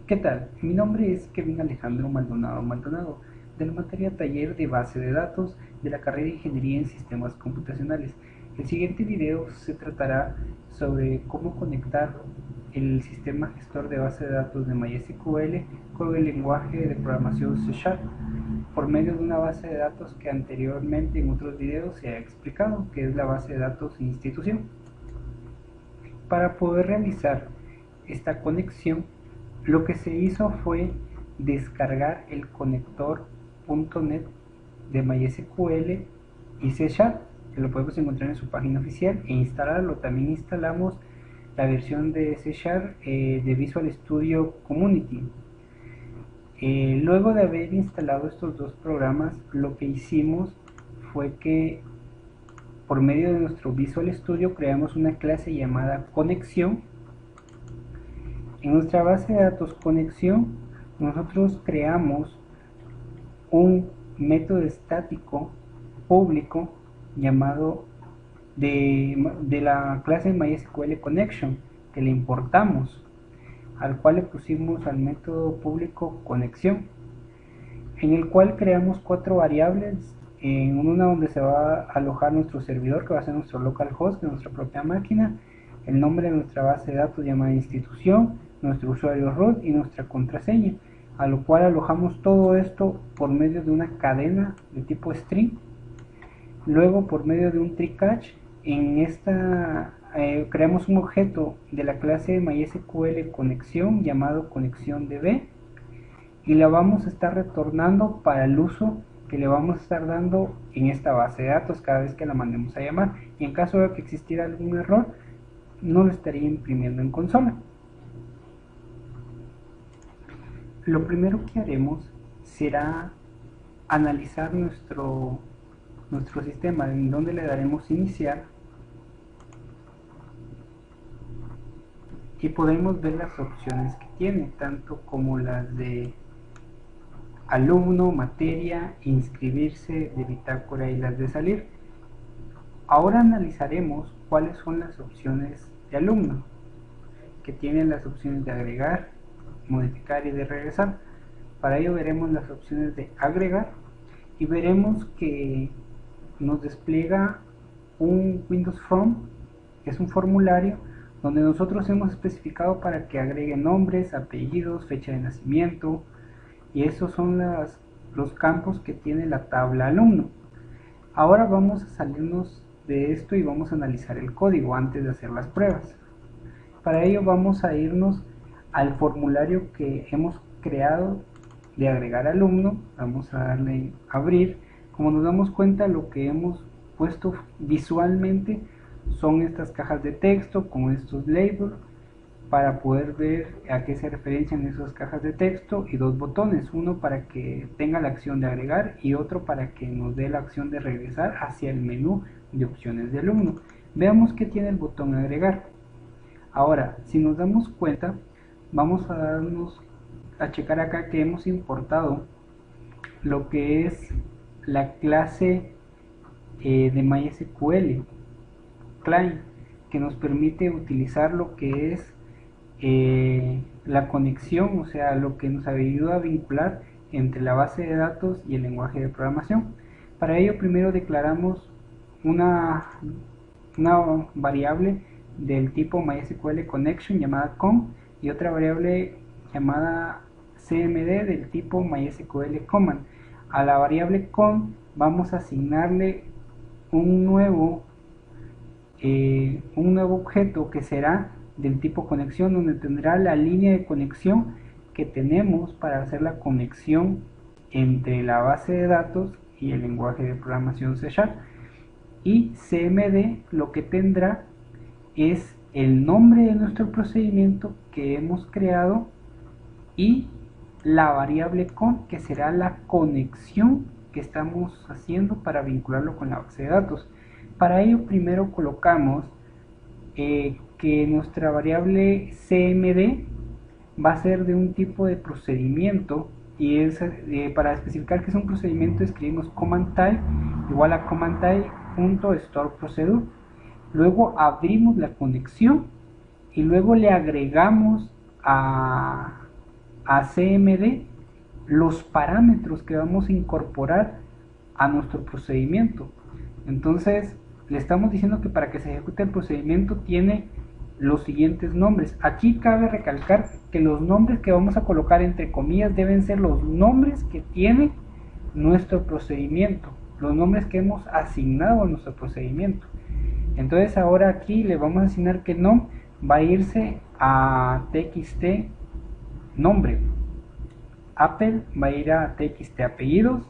¿Qué tal? Mi nombre es Kevin Alejandro Maldonado, de la materia Taller de Base de Datos de la carrera de Ingeniería en Sistemas Computacionales. El siguiente video se tratará sobre cómo conectar el sistema gestor de base de datos de MySQL con el lenguaje de programación C# por medio de una base de datos que anteriormente en otros videos se ha explicado, que es la base de datos institución. Para poder realizar esta conexión, lo que se hizo fue descargar el conector .NET de MySQL y C#, que lo podemos encontrar en su página oficial, e instalarlo. También instalamos la versión de C# de Visual Studio Community. Luego de haber instalado estos dos programas, lo que hicimos fue que por medio de nuestro Visual Studio creamos una clase llamada conexión. En nuestra base de datos conexión, nosotros creamos un método estático público llamado de la clase MySQL Connection, que le importamos, al cual le pusimos al método público conexión, en el cual creamos 4 variables. En una donde se va a alojar nuestro servidor, que va a ser nuestro localhost de nuestra propia máquina, el nombre de nuestra base de datos llamada institución, nuestro usuario root y nuestra contraseña, a lo cual alojamos todo esto por medio de una cadena de tipo string. Luego, por medio de un try catch, en esta creamos un objeto de la clase MySQL conexión llamado conexión_db, y la vamos a estar retornando para el uso que le vamos a estar dando en esta base de datos cada vez que la mandemos a llamar, y en caso de que existiera algún error no lo estaría imprimiendo en consola. Lo primero que haremos será analizar nuestro sistema, en donde le daremos iniciar, y podemos ver las opciones que tiene, tanto como las de alumno, materia, inscribirse, de bitácora y las de salir. Ahora analizaremos cuáles son las opciones de alumno, que tienen las opciones de agregar, modificar y de regresar. Para ello veremos las opciones de agregar y veremos que nos despliega un Windows Form, que es un formulario donde nosotros hemos especificado para que agregue nombres, apellidos, fecha de nacimiento, y esos son los campos que tiene la tabla alumno. Ahora vamos a salirnos de esto y vamos a analizar el código antes de hacer las pruebas. Para ello vamos a irnos al formulario que hemos creado de agregar alumno. Vamos a darle a abrir. Como nos damos cuenta, lo que hemos puesto visualmente son estas cajas de texto con estos labels, para poder ver a qué se referencian esas cajas de texto, y dos botones, uno para que tenga la acción de agregar y otro para que nos dé la acción de regresar hacia el menú de opciones de alumno. Veamos que tiene el botón agregar. Ahora, si nos damos cuenta, vamos a checar acá que hemos importado lo que es la clase de MySQL Client, que nos permite utilizar lo que es la conexión, o sea, lo que nos ayuda a vincular entre la base de datos y el lenguaje de programación. Para ello, primero declaramos una variable del tipo MySQL Connection llamada con, y otra variable llamada cmd del tipo MySQL Command. A la variable con vamos a asignarle un nuevo objeto que será del tipo conexión, donde tendrá la línea de conexión que tenemos para hacer la conexión entre la base de datos y el lenguaje de programación C#. Y cmd lo que tendrá es el nombre de nuestro procedimiento que hemos creado y la variable con, que será la conexión que estamos haciendo para vincularlo con la base de datos. Para ello primero colocamos que nuestra variable cmd va a ser de un tipo de procedimiento, y es para especificar que es un procedimiento escribimos command type igual a command type.store procedure. Luego abrimos la conexión y luego le agregamos a a CMD los parámetros que vamos a incorporar a nuestro procedimiento. Entonces le estamos diciendo que para que se ejecute el procedimiento tiene los siguientes nombres. Aquí cabe recalcar que los nombres que vamos a colocar entre comillas deben ser los nombres que tiene nuestro procedimiento, los nombres que hemos asignado a nuestro procedimiento. Entonces ahora aquí le vamos a asignar que nom va a irse a txt nombre, Apple va a ir a txt apellidos,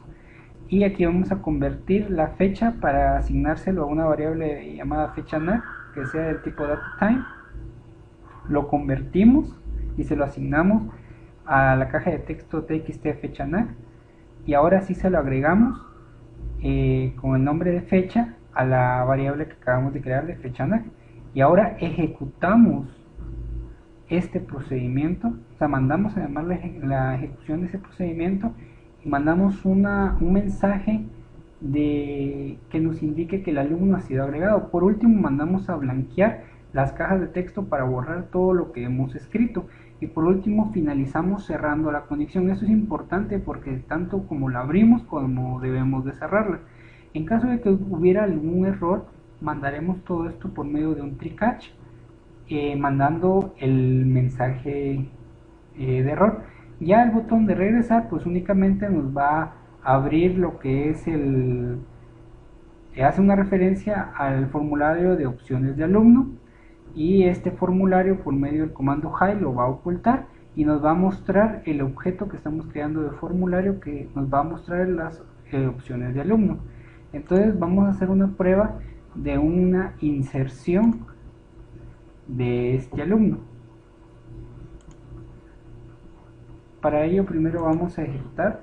y aquí vamos a convertir la fecha para asignárselo a una variable llamada fecha.nat que sea del tipo DataTime. Lo convertimos y se lo asignamos a la caja de texto txt fecha.nat, y ahora sí se lo agregamos con el nombre de fecha a la variable que acabamos de crear de fecha.nat, y ahora ejecutamos este procedimiento, o sea, mandamos a llamar la ejecución de ese procedimiento y mandamos un mensaje que nos indique que el alumno ha sido agregado. Por último, mandamos a blanquear las cajas de texto para borrar todo lo que hemos escrito, y por último finalizamos cerrando la conexión. Eso es importante porque tanto como la abrimos como debemos de cerrarla. En caso de que hubiera algún error, mandaremos todo esto por medio de un try catch, mandando el mensaje de error. Ya el botón de regresar pues únicamente nos va a abrir lo que es hace una referencia al formulario de opciones de alumno, y este formulario por medio del comando hide lo va a ocultar y nos va a mostrar el objeto que estamos creando de formulario, que nos va a mostrar las opciones de alumno. Entonces vamos a hacer una prueba de una inserción de este alumno. Para ello primero vamos a ejecutar,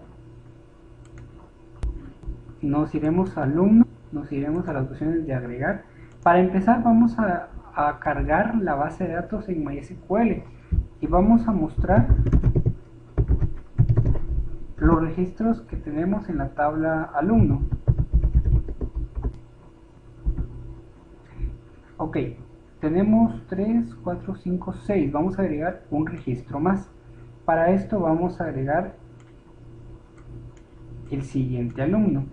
nos iremos a alumno, nos iremos a las opciones de agregar. Para empezar vamos a cargar la base de datos en MySQL y vamos a mostrar los registros que tenemos en la tabla alumno. Ok, tenemos 3, 4, 5, 6, vamos a agregar un registro más. Para esto vamos a agregar el siguiente alumno.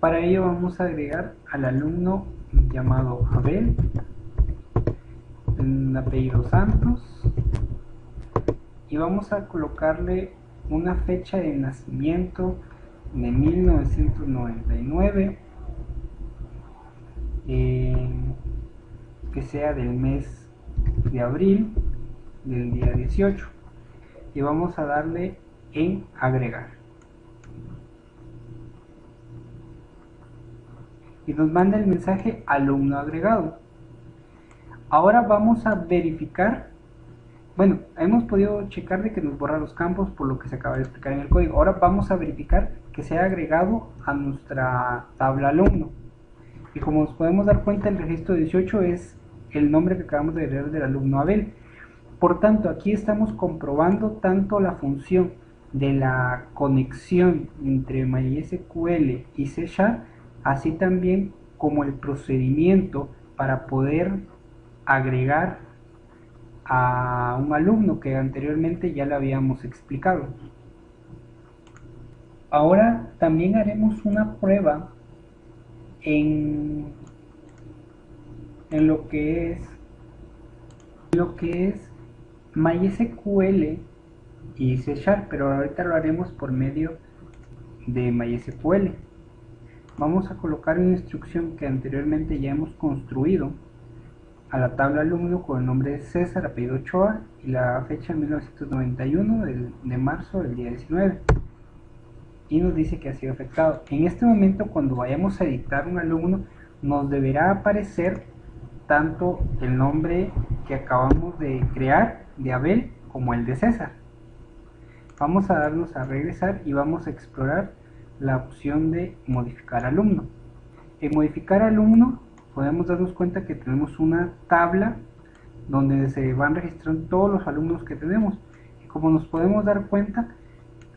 Para ello vamos a agregar al alumno llamado Abel, en apellido Santos, y vamos a colocarle una fecha de nacimiento de 1999, que sea del mes de abril del día 18, y vamos a darle en agregar y nos manda el mensaje alumno agregado. Ahora vamos a verificar, bueno, hemos podido checar de que nos borra los campos por lo que se acaba de explicar en el código. Ahora vamos a verificar que se ha agregado a nuestra tabla alumno, y como nos podemos dar cuenta, el registro 18 es el nombre que acabamos de agregar del alumno Abel. Por tanto, aquí estamos comprobando tanto la función de la conexión entre MySQL y C#, así también como el procedimiento para poder agregar a un alumno que anteriormente ya le habíamos explicado. Ahora también haremos una prueba en lo que es MySQL y C#, pero ahorita lo haremos por medio de MySQL. Vamos a colocar una instrucción que anteriormente ya hemos construido a la tabla alumno con el nombre de César, apellido Ochoa, y la fecha 1991 de marzo del día 19, y nos dice que ha sido afectado. En este momento, cuando vayamos a editar un alumno, nos deberá aparecer tanto el nombre que acabamos de crear de Abel como el de César. Vamos a darnos a regresar y vamos a explorar la opción de modificar alumno. En modificar alumno podemos darnos cuenta que tenemos una tabla donde se van registrando todos los alumnos que tenemos, y como nos podemos dar cuenta,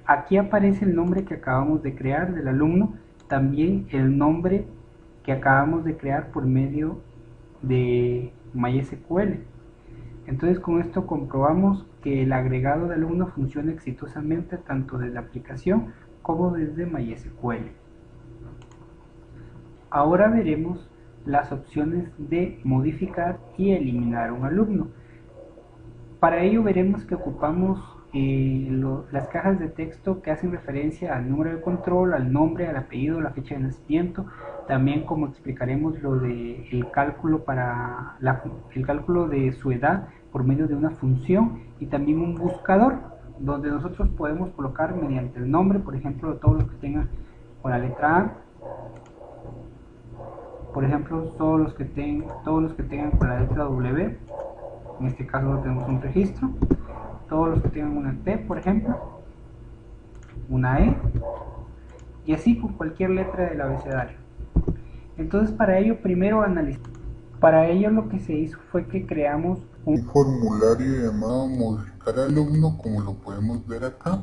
aquí aparece el nombre que acabamos de crear del alumno, también el nombre que acabamos de crear por medio de MySQL. Entonces con esto comprobamos que el agregado de alumno funciona exitosamente tanto desde la aplicación como desde MySQL. Ahora veremos las opciones de modificar y eliminar un alumno. Para ello veremos que ocupamos las cajas de texto que hacen referencia al número de control, al nombre, al apellido, la fecha de nacimiento, también como explicaremos lo de el cálculo el cálculo de su edad por medio de una función, y también un buscador donde nosotros podemos colocar mediante el nombre, por ejemplo, todos los que tengan con la letra A, por ejemplo, todos los que tengan con la letra W. En este caso no tenemos un registro. Todos los que tengan una T, por ejemplo, una E, y así con cualquier letra del abecedario. Entonces para ello primero analizamos. Para ello lo que se hizo fue que creamos un formulario llamado modificar alumno, como lo podemos ver acá,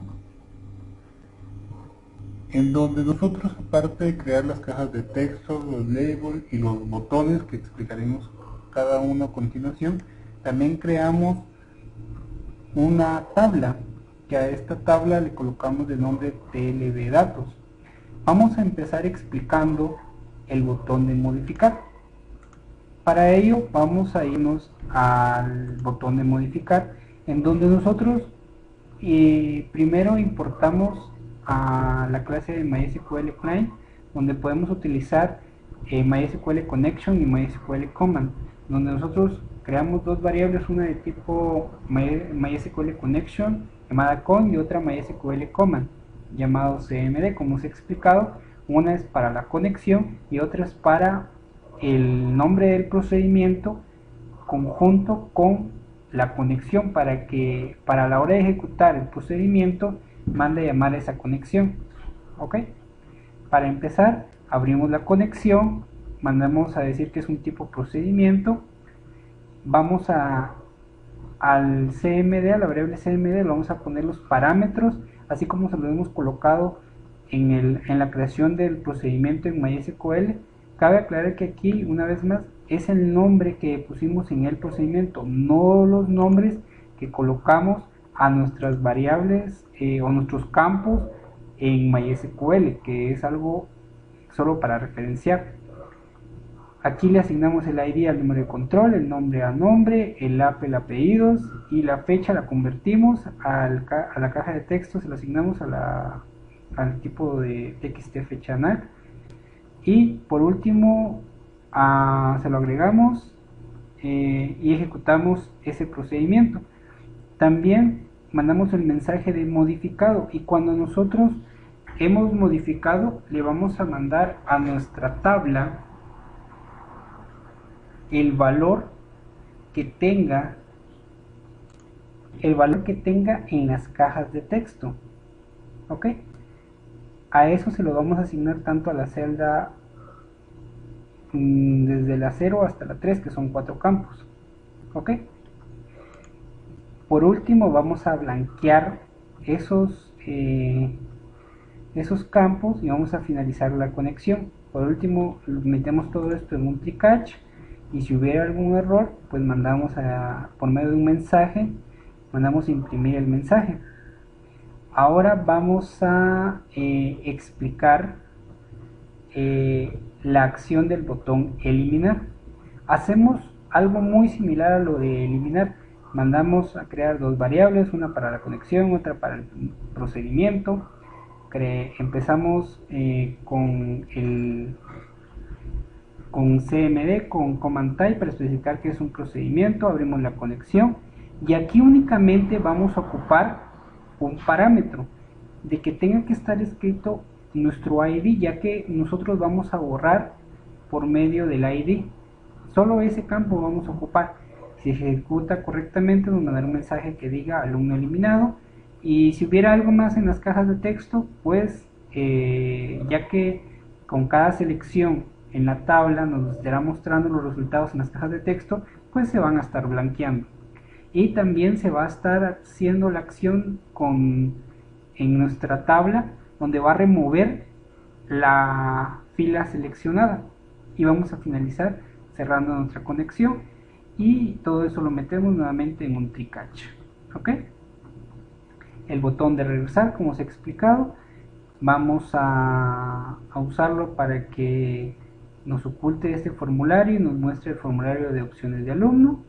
en donde nosotros, aparte de crear las cajas de texto, los labels y los botones que explicaremos cada uno a continuación, también creamos una tabla, que a esta tabla le colocamos de nombre TLB datos. Vamos a empezar explicando el botón de modificar. Para ello vamos a irnos al botón de modificar, en donde nosotros primero importamos a la clase de MySQL Client, donde podemos utilizar MySQL Connection y MySQL Command, donde nosotros creamos dos variables, una de tipo MySQL Connection llamada con y otra MySQL Command llamado CMD, como os he explicado. Una es para la conexión y otra es para el nombre del procedimiento conjunto con la conexión, para que para la hora de ejecutar el procedimiento mande a llamar a esa conexión. Ok, para empezar abrimos la conexión, mandamos a decir que es un tipo procedimiento, vamos al CMD, a la variable CMD, le vamos a poner los parámetros así como se lo hemos colocado en la creación del procedimiento en MySQL. Cabe aclarar que aquí, una vez más, es el nombre que pusimos en el procedimiento, no los nombres que colocamos a nuestras variables o nuestros campos en MySQL, que es algo solo para referenciar. Aquí le asignamos el ID al número de control, el nombre a nombre, el APE, el apellidos, y la fecha la convertimos a la caja de texto, se la asignamos al tipo de TXT fecha NAC. Y por último se lo agregamos y ejecutamos ese procedimiento. También mandamos el mensaje de modificado, y cuando nosotros hemos modificado le vamos a mandar a nuestra tabla el valor que tenga en las cajas de texto. Ok, a eso se lo vamos a asignar tanto a la celda desde la 0 hasta la 3, que son 4 campos. Ok, por último vamos a blanquear esos campos y vamos a finalizar la conexión. Por último metemos todo esto en un try-catch, y si hubiera algún error pues mandamos por medio de un mensaje, mandamos imprimir el mensaje. Ahora vamos a explicar la acción del botón eliminar. Hacemos algo muy similar a lo de eliminar. Mandamos a crear dos variables, una para la conexión, otra para el procedimiento. Empezamos con CMD, con command type, para especificar que es un procedimiento. Abrimos la conexión y aquí únicamente vamos a ocupar un parámetro de que tenga que estar escrito nuestro ID, ya que nosotros vamos a borrar por medio del ID. Solo ese campo vamos a ocupar. Si se ejecuta correctamente nos mandará un mensaje que diga alumno eliminado, y si hubiera algo más en las cajas de texto, pues ya que con cada selección en la tabla nos estará mostrando los resultados en las cajas de texto, pues se van a estar blanqueando. Y también se va a estar haciendo la acción en nuestra tabla, donde va a remover la fila seleccionada, y vamos a finalizar cerrando nuestra conexión. y todo eso lo metemos nuevamente en un try catch. ¿Ok? El botón de regresar, como os he explicado, vamos a usarlo para que nos oculte este formulario y nos muestre el formulario de opciones de alumno.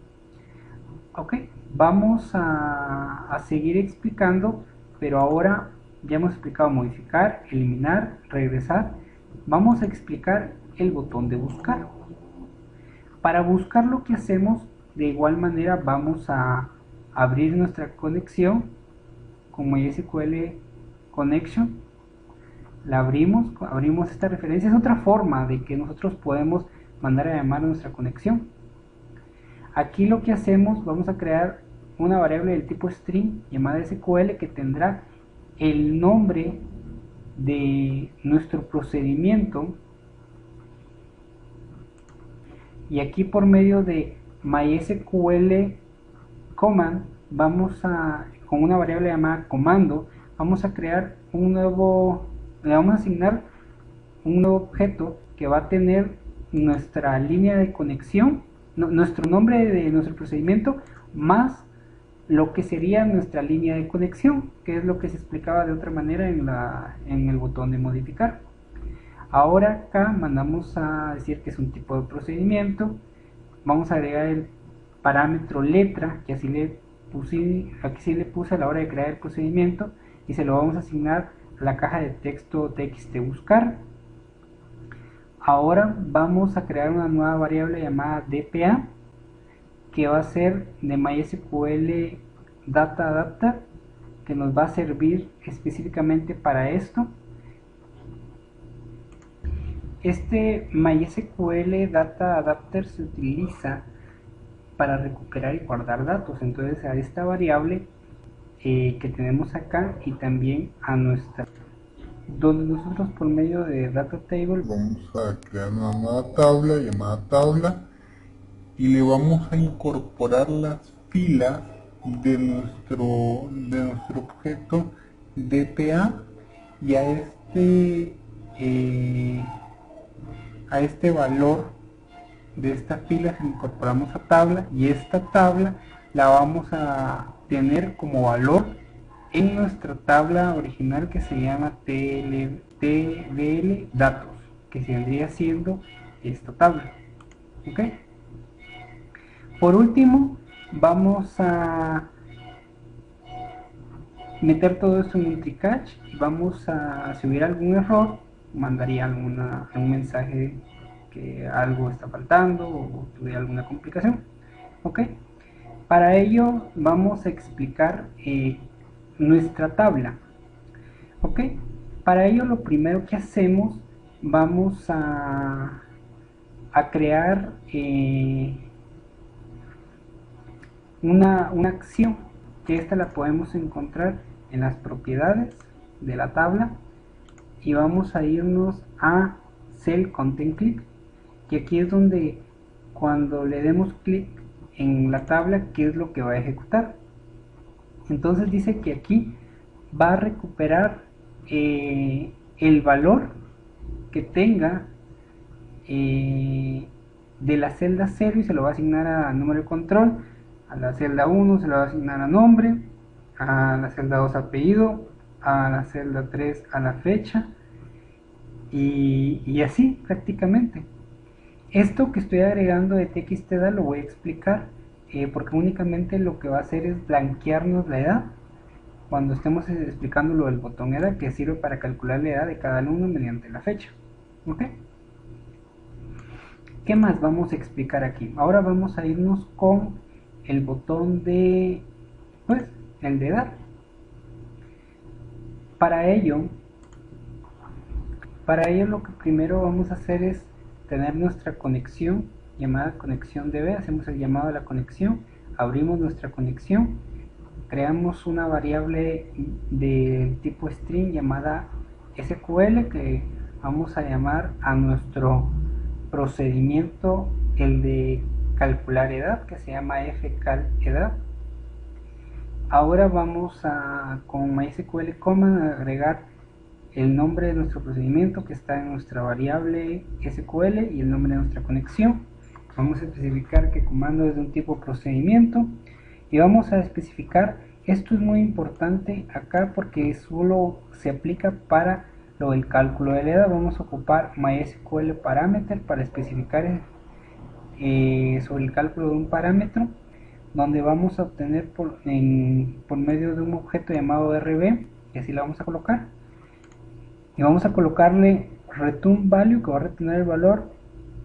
Ok, vamos a seguir explicando, pero ahora ya hemos explicado modificar, eliminar, regresar. Vamos a explicar el botón de buscar. Para buscar lo que hacemos, de igual manera vamos a abrir nuestra conexión con MySQL Connection. La abrimos esta referencia. Es otra forma de que nosotros podemos mandar a llamar a nuestra conexión. Aquí lo que hacemos, vamos a crear una variable del tipo string llamada SQL que tendrá el nombre de nuestro procedimiento, y aquí por medio de MySQL command con una variable llamada comando, vamos a crear le vamos a asignar un nuevo objeto que va a tener nuestra línea de conexión, nuestro nombre de nuestro procedimiento, más lo que sería nuestra línea de conexión, que es lo que se explicaba de otra manera en el botón de modificar. Ahora acá mandamos a decir que es un tipo de procedimiento. Vamos a agregar el parámetro letra, que aquí sí le puse a la hora de crear el procedimiento, y se lo vamos a asignar a la caja de texto txt buscar. Ahora vamos a crear una nueva variable llamada dpa, que va a ser de MySQL Data Adapter, que nos va a servir específicamente para esto. Este MySQL Data Adapter se utiliza para recuperar y guardar datos. Entonces a esta variable que tenemos acá, y también a nuestra, donde nosotros por medio de data table vamos a crear una nueva tabla llamada tabla y le vamos a incorporar las filas de nuestro objeto dpa, y a este valor de esta fila se incorporamos a tabla, y esta tabla la vamos a tener como valor en nuestra tabla original que se llama tbl datos, que se vendría siendo esta tabla. ¿Ok? Por último, vamos a meter todo esto en un try catch y vamos a, si hubiera algún error, mandaría algún mensaje que algo está faltando o tuviera alguna complicación. ¿Ok? Para ello vamos a explicar nuestra tabla. ¿Ok? Para ello lo primero que hacemos, vamos a crear una acción, que esta la podemos encontrar en las propiedades de la tabla, y vamos a irnos a Cell Content Click, y aquí es donde cuando le demos clic en la tabla, ¿qué es lo que va a ejecutar? Entonces dice que aquí va a recuperar el valor que tenga de la celda 0 y se lo va a asignar a número de control. A la celda 1 se lo va a asignar a nombre, a la celda 2 apellido, a la celda 3 a la fecha, y así prácticamente. Esto que estoy agregando de txtda lo voy a explicar, porque únicamente lo que va a hacer es blanquearnos la edad cuando estemos explicando lo del botón edad, que sirve para calcular la edad de cada alumno mediante la fecha. ¿Ok? ¿Qué más vamos a explicar aquí? Ahora vamos a irnos con el botón de, pues, el de edad. Para ello lo que primero vamos a hacer es tener nuestra conexión llamada conexión db. Hacemos el llamado a la conexión, abrimos nuestra conexión, creamos una variable de tipo string llamada SQL, que vamos a llamar a nuestro procedimiento, el de calcular edad, que se llama fcalEdad. Ahora vamos a, con MySQL command, a agregar el nombre de nuestro procedimiento que está en nuestra variable SQL y el nombre de nuestra conexión. Vamos a especificar que comando es de un tipo procedimiento y vamos a especificar, esto es muy importante acá porque solo se aplica para lo del cálculo de la edad. Vamos a ocupar MySQL parameter para especificar sobre el cálculo de un parámetro, donde vamos a obtener por medio de un objeto llamado RB, y así lo vamos a colocar, y vamos a colocarle return value, que va a retener el valor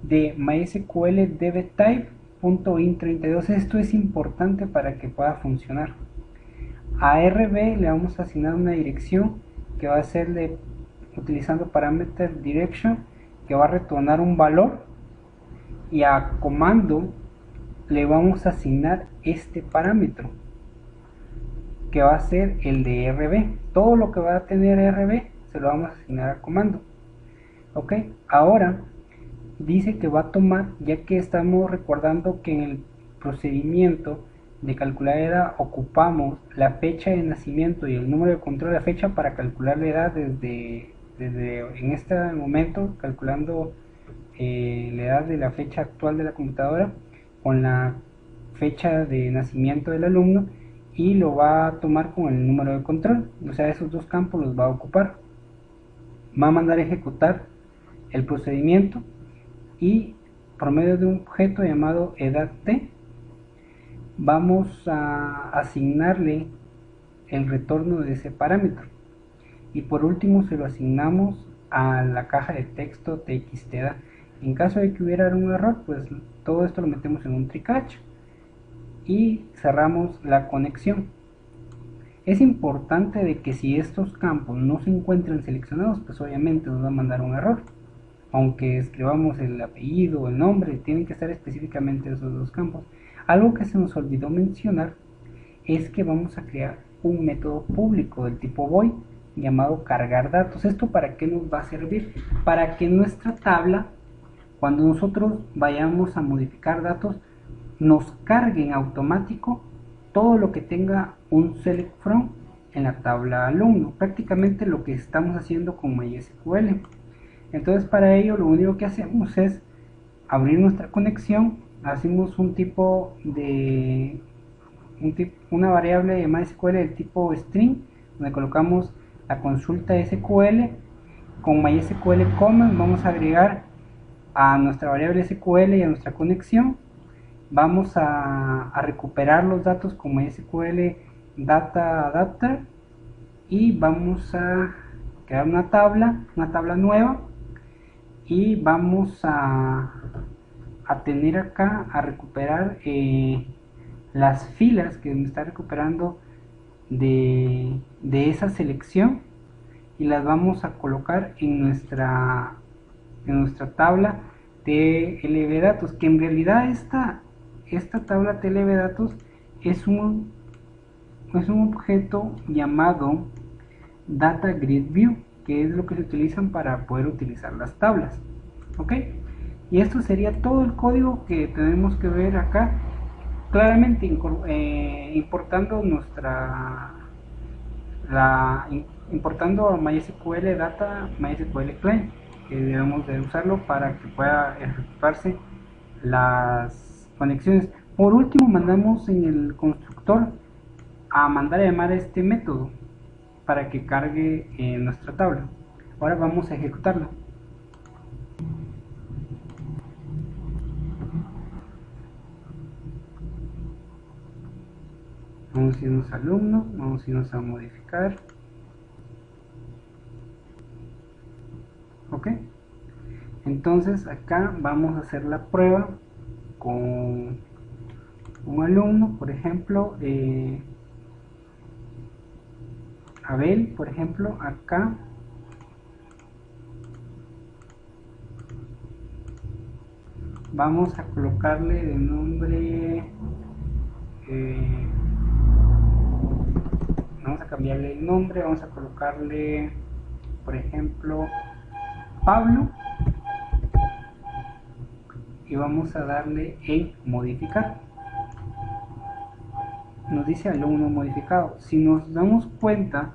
de MySQL dbtype.int32. Esto es importante para que pueda funcionar. A RB le vamos a asignar una dirección que va a ser utilizando parameter direction, que va a retornar un valor, y a comando le vamos a asignar este parámetro que va a ser el de RB. Todo lo que va a tener RB se lo vamos a asignar a comando. Ok, ahora dice que va a tomar, ya que estamos recordando que en el procedimiento de calcular la edad ocupamos la fecha de nacimiento y el número de control de la fecha para calcular la edad desde en este momento, calculando la edad de la fecha actual de la computadora con la fecha de nacimiento del alumno, y lo va a tomar con el número de control. O sea, esos dos campos los va a ocupar. Va a mandar a ejecutar el procedimiento y por medio de un objeto llamado edad_t vamos a asignarle el retorno de ese parámetro, y por último se lo asignamos a la caja de texto txtedad. En caso de que hubiera un error, pues todo esto lo metemos en un try-catch y cerramos la conexión. Es importante de que si estos campos no se encuentran seleccionados, pues obviamente nos va a mandar un error. Aunque escribamos el apellido o el nombre, tienen que estar específicamente esos dos campos. Algo que se nos olvidó mencionar es que vamos a crear un método público del tipo void llamado cargar datos. ¿Esto para qué nos va a servir? Para que nuestra tabla, cuando nosotros vayamos a modificar datos, nos cargue en automático todo lo que tenga un select from en la tabla alumno. Prácticamente lo que estamos haciendo con MySQL. Entonces, para ello lo único que hacemos es abrir nuestra conexión, hacemos una variable de MySQL del tipo string, donde colocamos la consulta SQL. Con MySQL comment vamos a agregar a nuestra variable SQL y a nuestra conexión. Vamos a recuperar los datos con MySQL data adapter, y vamos a crear una tabla nueva, y vamos a tener acá a recuperar las filas que me está recuperando de esa selección, y las vamos a colocar en nuestra tabla TLB datos, que en realidad esta tabla TLB datos es un objeto llamado data grid view, que es lo que se utilizan para poder utilizar las tablas. Ok, y esto sería todo el código que tenemos que ver acá, claramente importando importando MySQL data, MySQL client, que debemos de usarlo para que pueda ejecutarse las conexiones. Por último, mandamos en el constructor a mandar a llamar a este método para que cargue nuestra tabla. Ahora vamos a ejecutarlo. Vamos a irnos a alumno, vamos a irnos a modificar. Ok, entonces acá vamos a hacer la prueba con un alumno, por ejemplo, Abel, por ejemplo. Acá vamos a colocarle de nombre, vamos a cambiarle el nombre, vamos a colocarle, por ejemplo, Pablo, y vamos a darle en modificar. Nos dice alumno modificado. Si nos damos cuenta,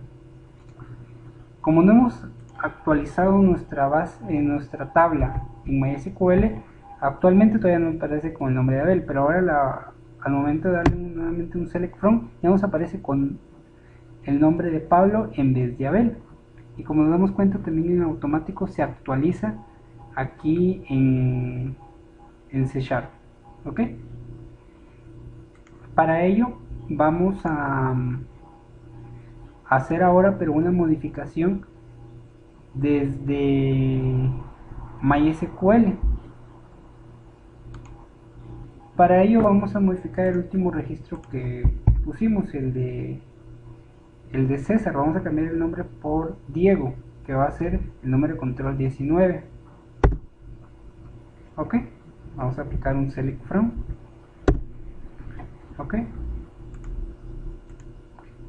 como no hemos actualizado nuestra base, nuestra tabla en MySQL, Actualmente todavía no aparece con el nombre de Abel, pero ahora al momento de darle nuevamente un select from, ya nos aparece con el nombre de Pablo en vez de Abel. Y como nos damos cuenta, también en automático se actualiza aquí en C Sharp. ¿Ok? Para ello vamos a hacer ahora pero una modificación desde MySQL. Para ello vamos a modificar el último registro que pusimos, el de César. Vamos a cambiar el nombre por Diego, que va a ser el número de control 19. Ok, vamos a aplicar un select from. Ok,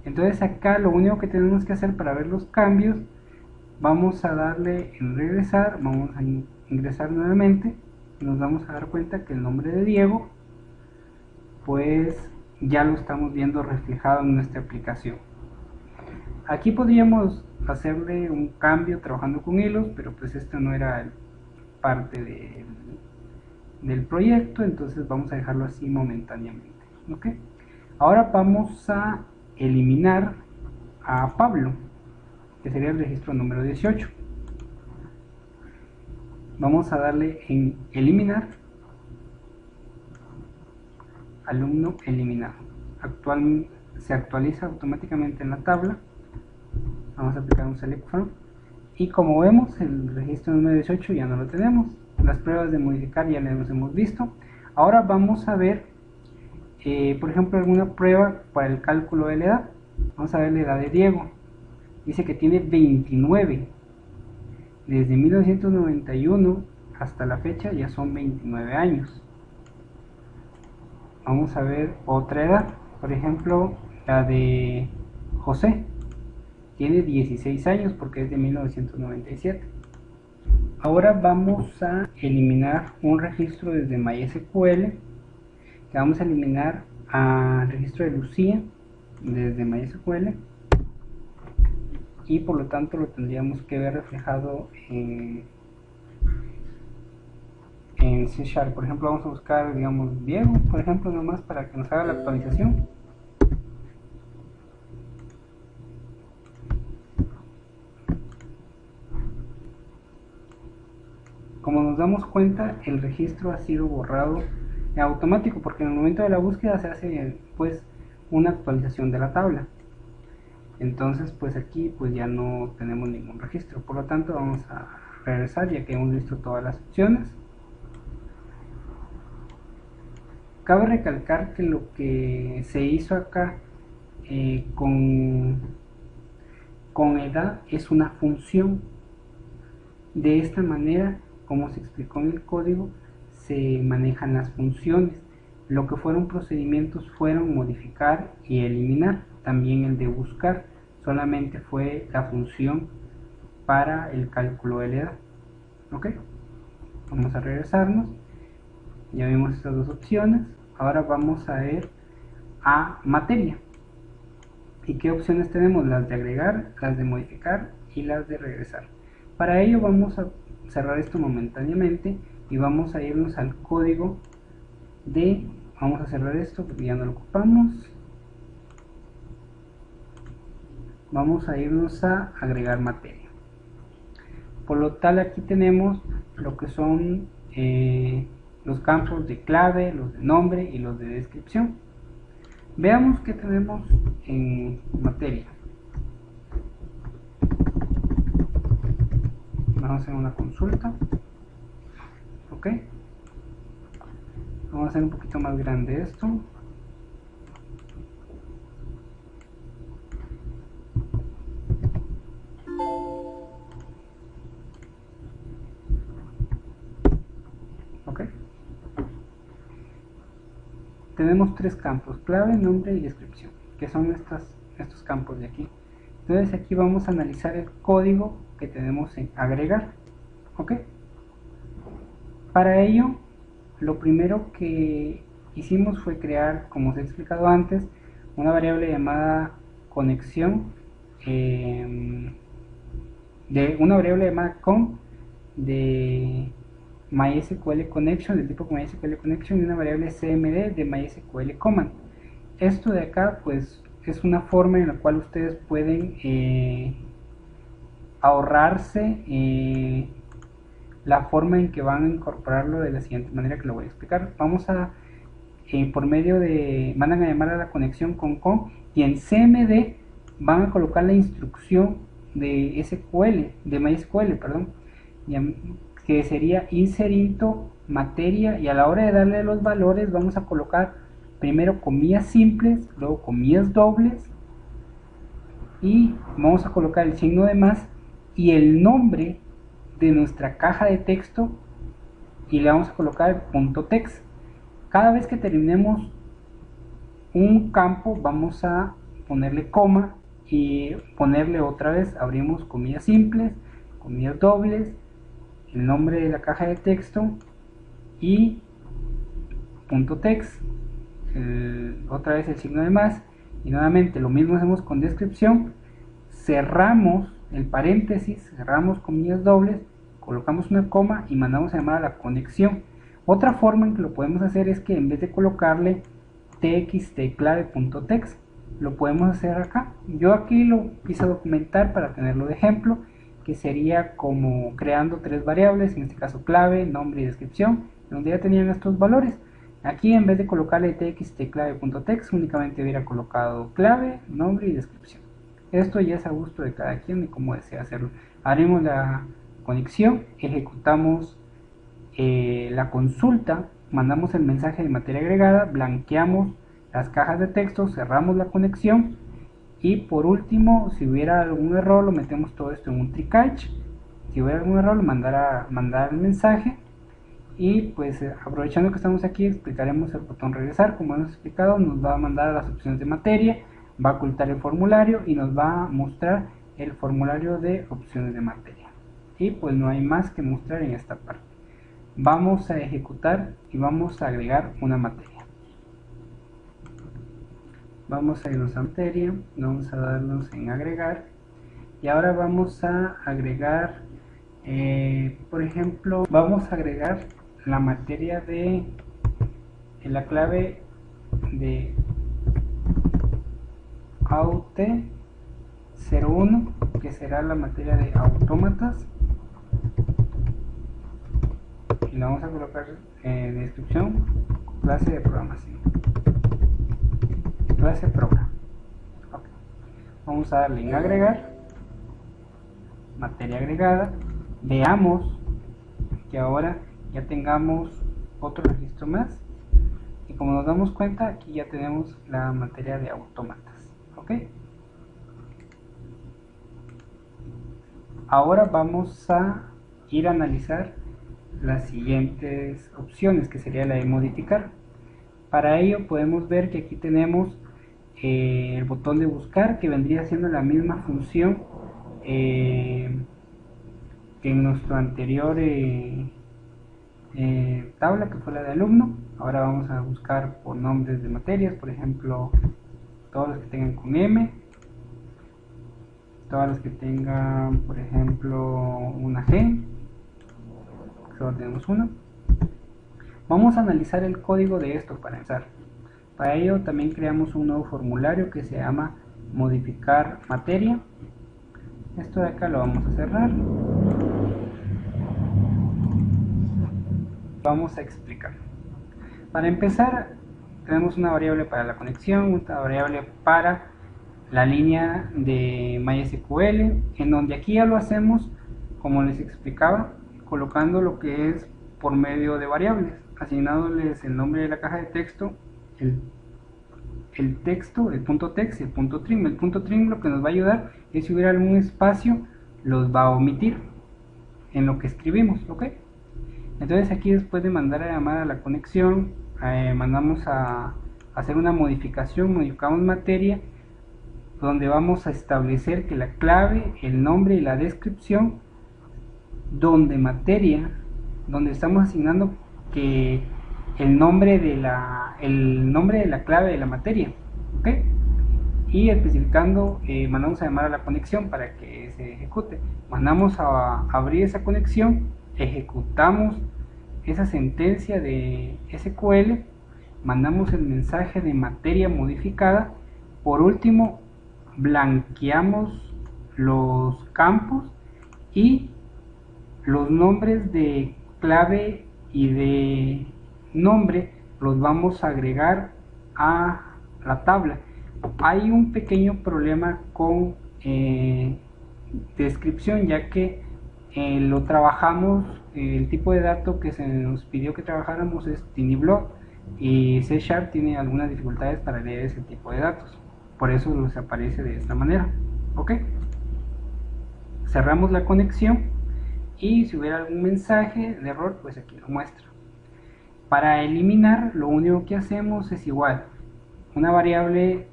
entonces acá lo único que tenemos que hacer para ver los cambios, vamos a darle en regresar, vamos a ingresar nuevamente y nos vamos a dar cuenta que el nombre de Diego pues ya lo estamos viendo reflejado en nuestra aplicación. Aquí podríamos hacerle un cambio trabajando con hilos, pero pues esto no era parte del proyecto, entonces vamos a dejarlo así momentáneamente. ¿Okay? Ahora vamos a eliminar a Pablo, que sería el registro número 18. Vamos a darle en eliminar, alumno eliminado. Se actualiza automáticamente en la tabla. Vamos a aplicar un select from y como vemos el registro número 18 ya no lo tenemos. Las pruebas de modificar ya las hemos visto. Ahora vamos a ver por ejemplo alguna prueba para el cálculo de la edad. Vamos a ver la edad de Diego. Dice que tiene 29. Desde 1991 hasta la fecha ya son 29 años. Vamos a ver otra edad, por ejemplo la de José. Tiene 16 años porque es de 1997. Ahora vamos a eliminar un registro desde MySQL, que vamos a eliminar al registro de Lucía desde MySQL, y por lo tanto lo tendríamos que ver reflejado en C Sharp. Por ejemplo, vamos a buscar, digamos, Diego, por ejemplo, nomás para que nos haga la actualización. Como nos damos cuenta, el registro ha sido borrado en automático porque en el momento de la búsqueda se hace pues una actualización de la tabla. Entonces pues aquí pues ya no tenemos ningún registro, por lo tanto vamos a regresar ya que hemos visto todas las opciones. Cabe recalcar que lo que se hizo acá con edad es una función. De esta manera, como se explicó en el código, se manejan las funciones. Lo que fueron procedimientos fueron modificar y eliminar. También el de buscar solamente fue la función para el cálculo de la edad. Ok, vamos a regresarnos. Ya vimos estas dos opciones. Ahora vamos a ir a materia. ¿Y qué opciones tenemos? Las de agregar, las de modificar y las de regresar. Para ello vamos a cerrar esto momentáneamente y vamos a irnos al código vamos a cerrar esto porque ya no lo ocupamos. Vamos a irnos a agregar materia. Por lo tal aquí tenemos lo que son los campos de clave, los de nombre y los de descripción. Veamos qué tenemos en materia. Vamos a hacer una consulta. Ok, vamos a hacer un poquito más grande esto. Ok, tenemos tres campos: clave, nombre y descripción, que son estos campos de aquí. Entonces aquí vamos a analizar el código que tenemos en agregar. Ok, para ello lo primero que hicimos fue crear, como os he explicado antes, una variable llamada conexión, de una variable llamada con de MySQL Connection del tipo MySQL Connection y una variable CMD de MySQL Command. Esto de acá pues es una forma en la cual ustedes pueden ahorrarse la forma en que van a incorporarlo de la siguiente manera que lo voy a explicar. Vamos a por medio de, mandan a llamar a la conexión con y en CMD van a colocar la instrucción de SQL, de MySQL, perdón, que sería insert into materia, y a la hora de darle los valores vamos a colocar primero comillas simples, luego comillas dobles, y vamos a colocar el signo de más y el nombre de nuestra caja de texto, y le vamos a colocar punto text. Cada vez que terminemos un campo vamos a ponerle coma y ponerle otra vez, abrimos comillas simples, comillas dobles, el nombre de la caja de texto y punto text, otra vez el signo de más, y nuevamente lo mismo hacemos con descripción, cerramos el paréntesis, cerramos comillas dobles, colocamos una coma y mandamos a llamar a la conexión. Otra forma en que lo podemos hacer es que en vez de colocarle txtclave.text, lo podemos hacer acá. Yo aquí lo quise documentar para tenerlo de ejemplo, que sería como creando tres variables, en este caso clave, nombre y descripción, donde ya tenían estos valores. Aquí en vez de colocarle txtclave.text, únicamente hubiera colocado clave, nombre y descripción. Esto ya es a gusto de cada quien y como desea hacerlo. Haremos la conexión, ejecutamos la consulta, mandamos el mensaje de materia agregada, blanqueamos las cajas de texto, cerramos la conexión y por último, si hubiera algún error, lo metemos todo esto en un try catch. Si hubiera algún error, lo mandar el mensaje. Y pues aprovechando que estamos aquí, explicaremos el botón regresar. Como hemos explicado, nos va a mandar a las opciones de materia, va a ocultar el formulario y nos va a mostrar el formulario de opciones de materia. Y pues no hay más que mostrar en esta parte. Vamos a ejecutar y vamos a agregar una materia. Vamos a irnos a materia, vamos a darnos en agregar y ahora vamos a agregar, por ejemplo, vamos a agregar la materia de la clave de AUT01, que será la materia de autómatas. Y le vamos a colocar descripción, clase de programación, clase programa. Okay. Vamos a darle en agregar, materia agregada. Veamos que ahora ya tengamos otro registro más, y como nos damos cuenta, aquí ya tenemos la materia de autómatas. ¿Ok? Ahora vamos a ir a analizar las siguientes opciones, que sería la de modificar. Para ello podemos ver que aquí tenemos el botón de buscar, que vendría siendo la misma función que en nuestro anterior tabla, que fue la de alumno. Ahora vamos a buscar por nombres de materias, por ejemplo, todos los que tengan con M, todas las que tengan, por ejemplo, una G. Solo tenemos uno. Vamos a analizar el código de esto para empezar. Para ello también creamos un nuevo formulario que se llama modificar materia. Esto de acá lo vamos a cerrar. Vamos a explicar. Para empezar, tenemos una variable para la conexión, una variable para la línea de MySQL, en donde aquí ya lo hacemos como les explicaba, colocando lo que es por medio de variables, asignándoles el nombre de la caja de texto, el texto, el punto text y el punto trim. El punto trim lo que nos va a ayudar es, si hubiera algún espacio, los va a omitir en lo que escribimos, ¿ok? Entonces aquí, después de mandar a llamar a la conexión, mandamos a hacer una modificación, modificamos materia, donde vamos a establecer que la clave, el nombre y la descripción, donde materia, donde estamos asignando que el nombre de la clave de la materia, ¿ok? Y especificando, mandamos a llamar a la conexión para que se ejecute. Mandamos a abrir esa conexión, ejecutamos esa sentencia de SQL, mandamos el mensaje de materia modificada. Por último, blanqueamos los campos y los nombres de clave y de nombre los vamos a agregar a la tabla. Hay un pequeño problema con descripción, ya que lo trabajamos, el tipo de dato que se nos pidió que trabajáramos es TinyBlock, y C# tiene algunas dificultades para leer ese tipo de datos, por eso nos aparece de esta manera. Ok, cerramos la conexión y si hubiera algún mensaje de error, pues aquí lo muestra. Para eliminar, lo único que hacemos es igual, una variable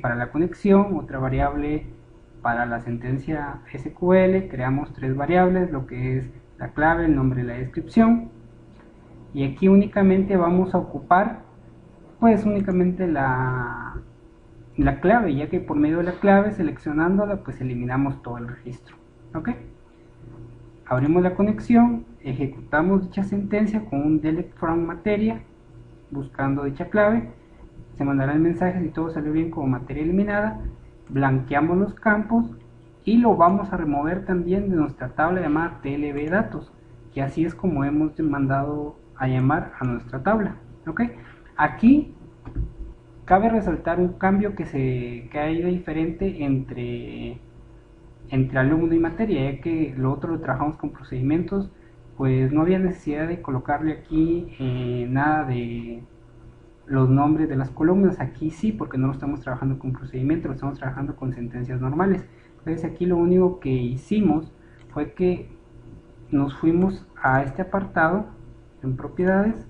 para la conexión, otra variable para la sentencia SQL. Creamos 3 variables, lo que es la clave, el nombre y la descripción, y aquí únicamente vamos a ocupar pues únicamente la clave, ya que por medio de la clave, seleccionándola, pues eliminamos todo el registro. Ok, abrimos la conexión, ejecutamos dicha sentencia con un delete from materia buscando dicha clave, se mandará el mensaje si todo salió bien como materia eliminada, blanqueamos los campos y lo vamos a remover también de nuestra tabla llamada TLB datos, que así es como hemos mandado a llamar a nuestra tabla. ¿Ok? Aquí cabe resaltar un cambio que hay de diferente entre alumno y materia, ya que lo otro lo trabajamos con procedimientos, pues no había necesidad de colocarle aquí nada de los nombres de las columnas. Aquí sí, porque no lo estamos trabajando con procedimientos, lo estamos trabajando con sentencias normales. Entonces aquí lo único que hicimos fue que nos fuimos a este apartado en propiedades,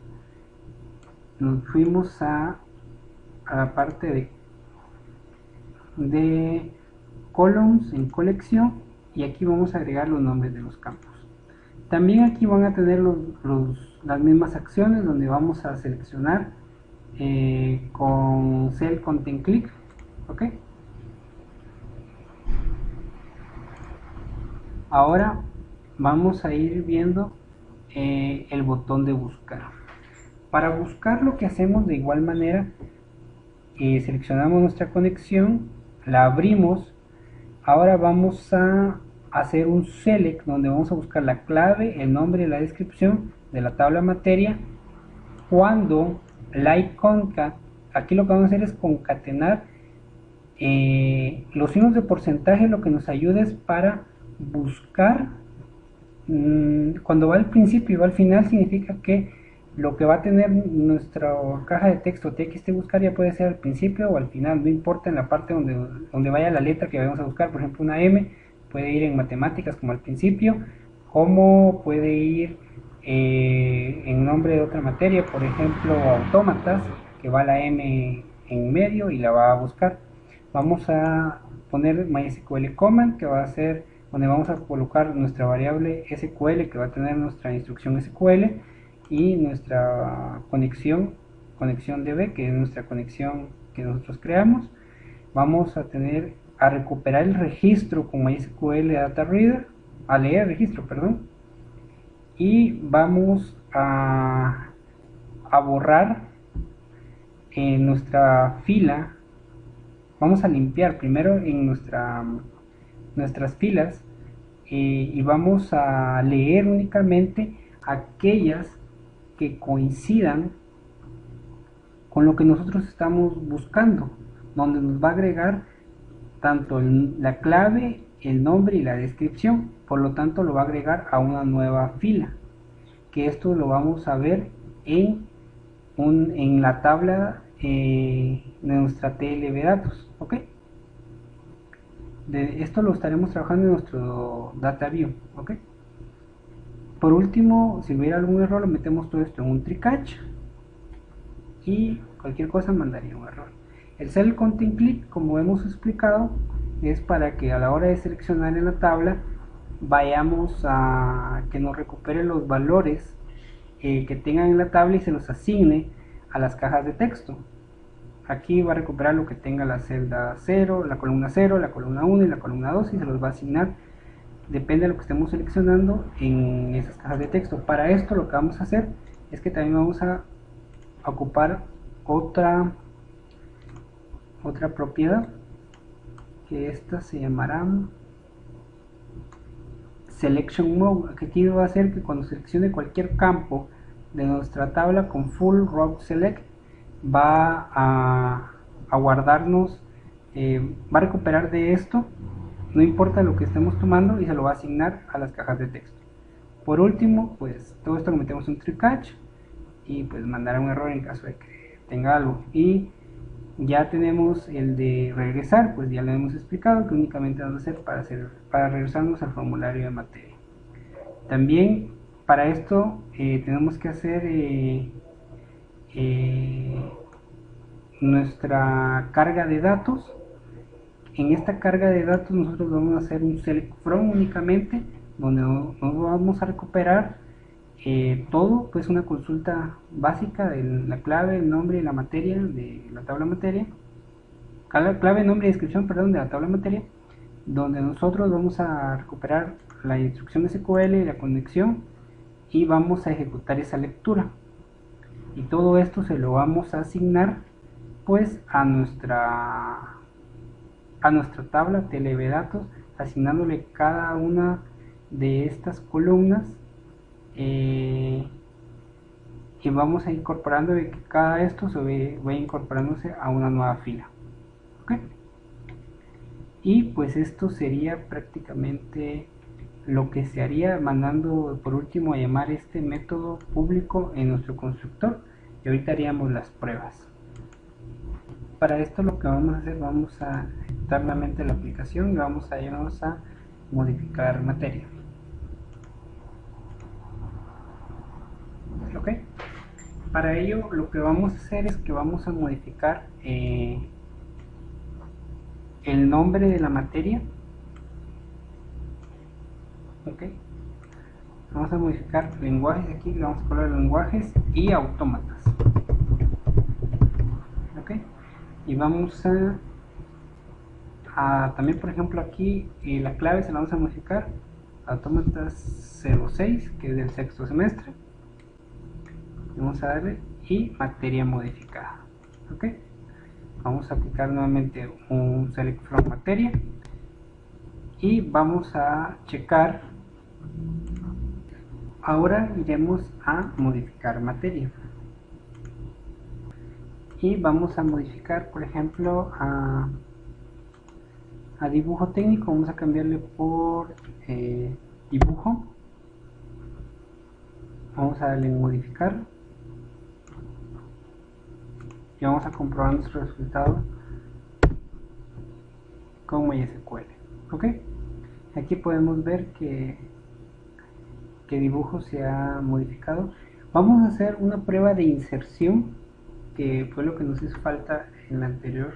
nos fuimos a la parte de columns en colección, y aquí vamos a agregar los nombres de los campos. También aquí van a tener las mismas acciones, donde vamos a seleccionar con Cell Content Click. ¿Ok? Ahora vamos a ir viendo el botón de buscar. Para buscar, lo que hacemos de igual manera, seleccionamos nuestra conexión, la abrimos. Ahora vamos a hacer un select donde vamos a buscar la clave, el nombre y la descripción de la tabla materia. Cuando like concat, aquí lo que vamos a hacer es concatenar los signos de porcentaje. Lo que nos ayuda es para buscar, cuando va al principio y va al final, significa que lo que va a tener nuestra caja de texto txt buscar ya puede ser al principio o al final, no importa en la parte donde vaya la letra que vayamos a buscar. Por ejemplo, una M puede ir en matemáticas como al principio, como puede ir en nombre de otra materia, por ejemplo autómatas, que va la M en medio y la va a buscar. Vamos a poner MySQL command, que va a ser donde vamos a colocar nuestra variable SQL, que va a tener nuestra instrucción SQL, y nuestra conexión DB, que es nuestra conexión que nosotros creamos. Vamos a recuperar el registro con MySQL Data Reader, a leer el registro, perdón, y vamos a borrar en nuestra fila. Vamos a limpiar primero en nuestras filas, y vamos a leer únicamente aquellas que coincidan con lo que nosotros estamos buscando, donde nos va a agregar tanto la clave, el nombre y la descripción. Por lo tanto, lo va a agregar a una nueva fila, que esto lo vamos a ver en la tabla de nuestra TLB datos. ¿Ok? Esto lo estaremos trabajando en nuestro data view. ¿Ok? Por último, si hubiera algún error, lo metemos todo esto en un try catch, y cualquier cosa mandaría un error. El Cell Content Click, como hemos explicado, es para que a la hora de seleccionar en la tabla vayamos a que nos recupere los valores que tengan en la tabla y se los asigne a las cajas de texto. Aquí va a recuperar lo que tenga la celda 0, la columna 0, la columna 1 y la columna 2, y se los va a asignar depende de lo que estemos seleccionando en esas cajas de texto. Para esto lo que vamos a hacer es que también vamos a ocupar otra propiedad, que esta se llamará Selection Mode, que aquí va a hacer que cuando seleccione cualquier campo de nuestra tabla con Full Row Select, va a guardarnos, va a recuperar de esto, no importa lo que estemos tomando, y se lo va a asignar a las cajas de texto. Por último, pues todo esto lo metemos en try catch y pues mandará un error en caso de que tenga algo. Y ya tenemos el de regresar, pues ya lo hemos explicado, que únicamente vamos a hacer para regresarnos al formulario de materia. También para esto tenemos que hacer nuestra carga de datos. En esta carga de datos nosotros vamos a hacer un select from únicamente, donde nos vamos a recuperar todo, pues una consulta básica de la clave, el nombre y la materia de la tabla materia, clave, nombre y descripción, perdón, de la tabla materia, donde nosotros vamos a recuperar la instrucción SQL y la conexión, y vamos a ejecutar esa lectura, y todo esto se lo vamos a asignar pues a nuestra tabla TLB datos, asignándole cada una de estas columnas, y vamos a ir incorporando de que cada esto se va incorporándose a una nueva fila. ¿Okay? Y pues esto sería prácticamente lo que se haría, mandando por último a llamar este método público en nuestro constructor, y ahorita haríamos las pruebas. Para esto lo que vamos a hacer, vamos a ejecutar nuevamente la aplicación y vamos a irnos a modificar materia. ¿Ok? Para ello lo que vamos a hacer es que vamos a modificar el nombre de la materia. ¿Ok? Vamos a modificar lenguajes, aquí le vamos a poner lenguajes y autómatas. ¿Ok? Y vamos a también, por ejemplo, aquí la clave se la vamos a modificar autómatas 06, que es del sexto semestre. Vamos a darle y materia modificada. ¿Ok? Vamos a aplicar nuevamente un select from materia y vamos a checar. Ahora iremos a modificar materia y vamos a modificar, por ejemplo, a dibujo técnico. Vamos a cambiarle por dibujo. Vamos a darle en modificar y vamos a comprobar nuestro resultado con MySQL. ¿Ok? Aquí podemos ver que dibujo se ha modificado. Vamos a hacer una prueba de inserción, que fue lo que nos hizo falta en la anterior,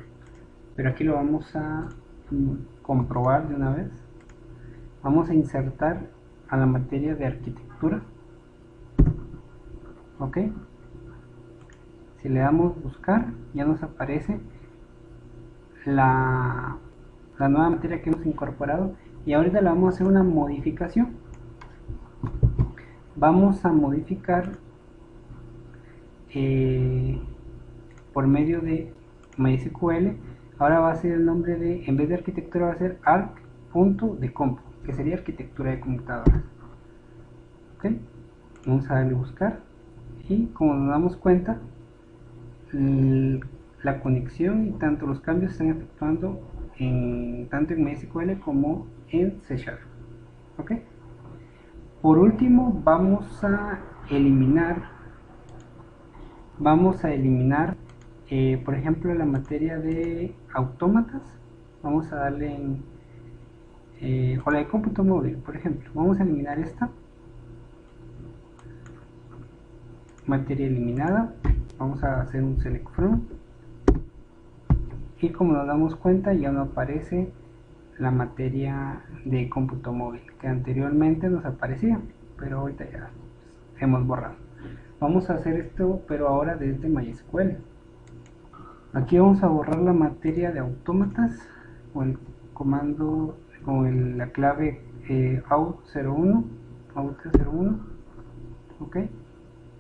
pero aquí lo vamos a comprobar de una vez. Vamos a insertar a la materia de arquitectura. Ok, si le damos buscar, ya nos aparece la nueva materia que hemos incorporado, y ahorita le vamos a hacer una modificación. Vamos a modificar por medio de MySQL. Ahora va a ser el nombre de, en vez de arquitectura va a ser arc.decomp, que sería arquitectura de computadoras. ¿Ok? Vamos a darle buscar y como nos damos cuenta, la conexión y tanto los cambios se están efectuando tanto en MySQL como en C#. ¿Ok? Por último vamos a eliminar por ejemplo la materia de autómatas. Vamos a darle o la de cómputo móvil, por ejemplo. Vamos a eliminar esta materia eliminada. Vamos a hacer un select from y como nos damos cuenta ya no aparece la materia de cómputo móvil, que anteriormente nos aparecía, pero ahorita ya hemos borrado. Vamos a hacer esto, pero ahora desde MySQL. Aquí vamos a borrar la materia de autómatas con el comando, con la clave out01, ok,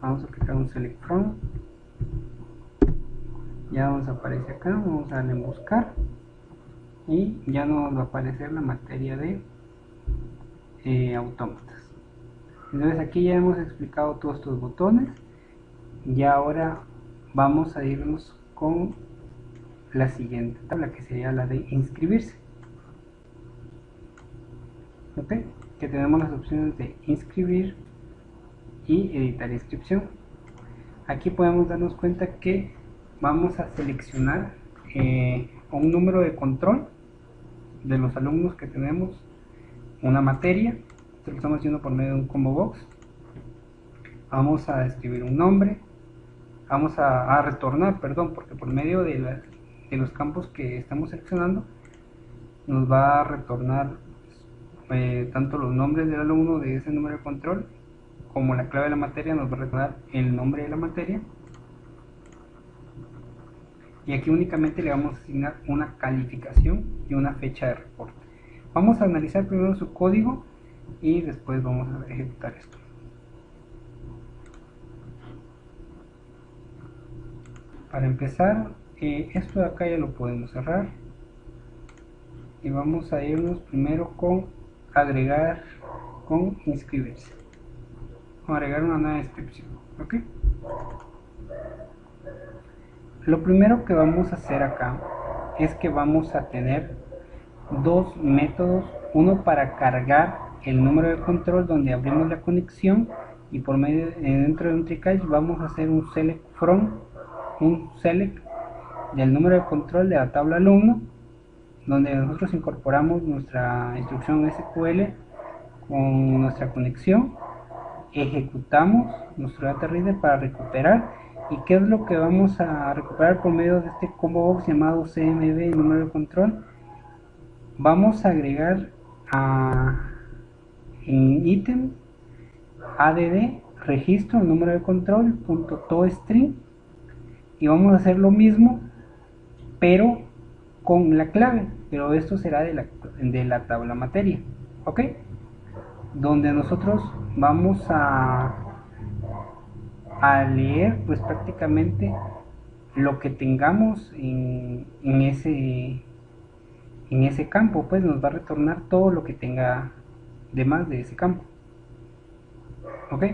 vamos a clicar un select from, ya nos aparece acá, vamos a darle en buscar y ya nos va a aparecer la materia de autómatas. Entonces aquí ya hemos explicado todos estos botones y ahora vamos a irnos con la siguiente tabla, que sería la de inscribirse. Ok, que tenemos las opciones de inscribir y editar inscripción. Aquí podemos darnos cuenta que vamos a seleccionar un número de control de los alumnos que tenemos, una materia. Esto lo estamos haciendo por medio de un combo box. Vamos a escribir un nombre, vamos a retornar, perdón, porque por medio de los campos que estamos seleccionando nos va a retornar tanto los nombres del alumno de ese número de control como la clave de la materia. Nos va a retornar el nombre de la materia, y aquí únicamente le vamos a asignar una calificación y una fecha de reporte. Vamos a analizar primero su código y después vamos a ejecutar esto. Para empezar, esto de acá ya lo podemos cerrar y vamos a irnos primero con agregar, con inscribirse. Vamos a agregar una nueva inscripción, ¿ok? Lo primero que vamos a hacer acá es que vamos a tener dos métodos, uno para cargar el número de control donde abrimos la conexión, y por medio dentro de un try catch vamos a hacer un select from, un select del número de control de la tabla alumno, donde nosotros incorporamos nuestra instrucción SQL con nuestra conexión, ejecutamos nuestro data reader para recuperar. ¿Y qué es lo que vamos a recuperar por medio de este combo box llamado CMB, número de control? Vamos a agregar en ítem add registro el número de control .toString, y vamos a hacer lo mismo pero con la clave, pero esto será de la tabla materia, ok, donde nosotros vamos a leer pues prácticamente lo que tengamos en ese campo. Pues nos va a retornar todo lo que tenga de más de ese campo, ok.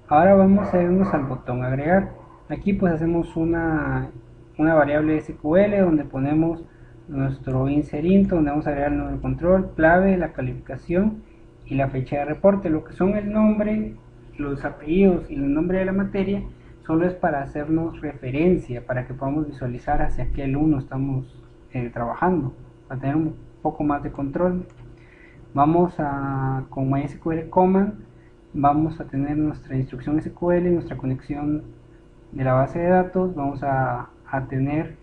Ahora vamos a irnos al botón agregar. Aquí pues hacemos una variable SQL donde ponemos nuestro insert donde vamos a agregar el número de control, clave, la calificación y la fecha de reporte. Lo que son el nombre, los apellidos y el nombre de la materia solo es para hacernos referencia, para que podamos visualizar hacia qué alumno estamos trabajando, para tener un poco más de control. Vamos con MySQL Command vamos a tener nuestra instrucción SQL, nuestra conexión de la base de datos. Vamos a tener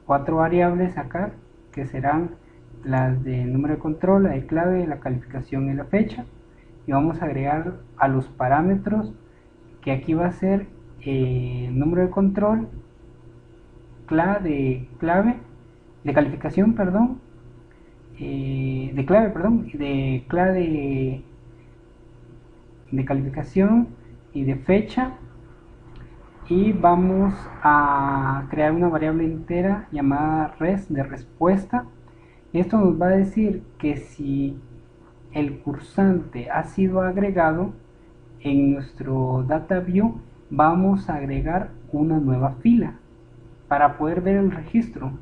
4 variables acá, que serán las del número de control, la de clave, la calificación y la fecha. Y vamos a agregar a los parámetros, que aquí va a ser número de control, de calificación, perdón, de clave, de calificación y de fecha. Y vamos a crear una variable entera llamada res, de respuesta. Esto nos va a decir que si el cursante ha sido agregado en nuestro data view, vamos a agregar una nueva fila para poder ver el registro.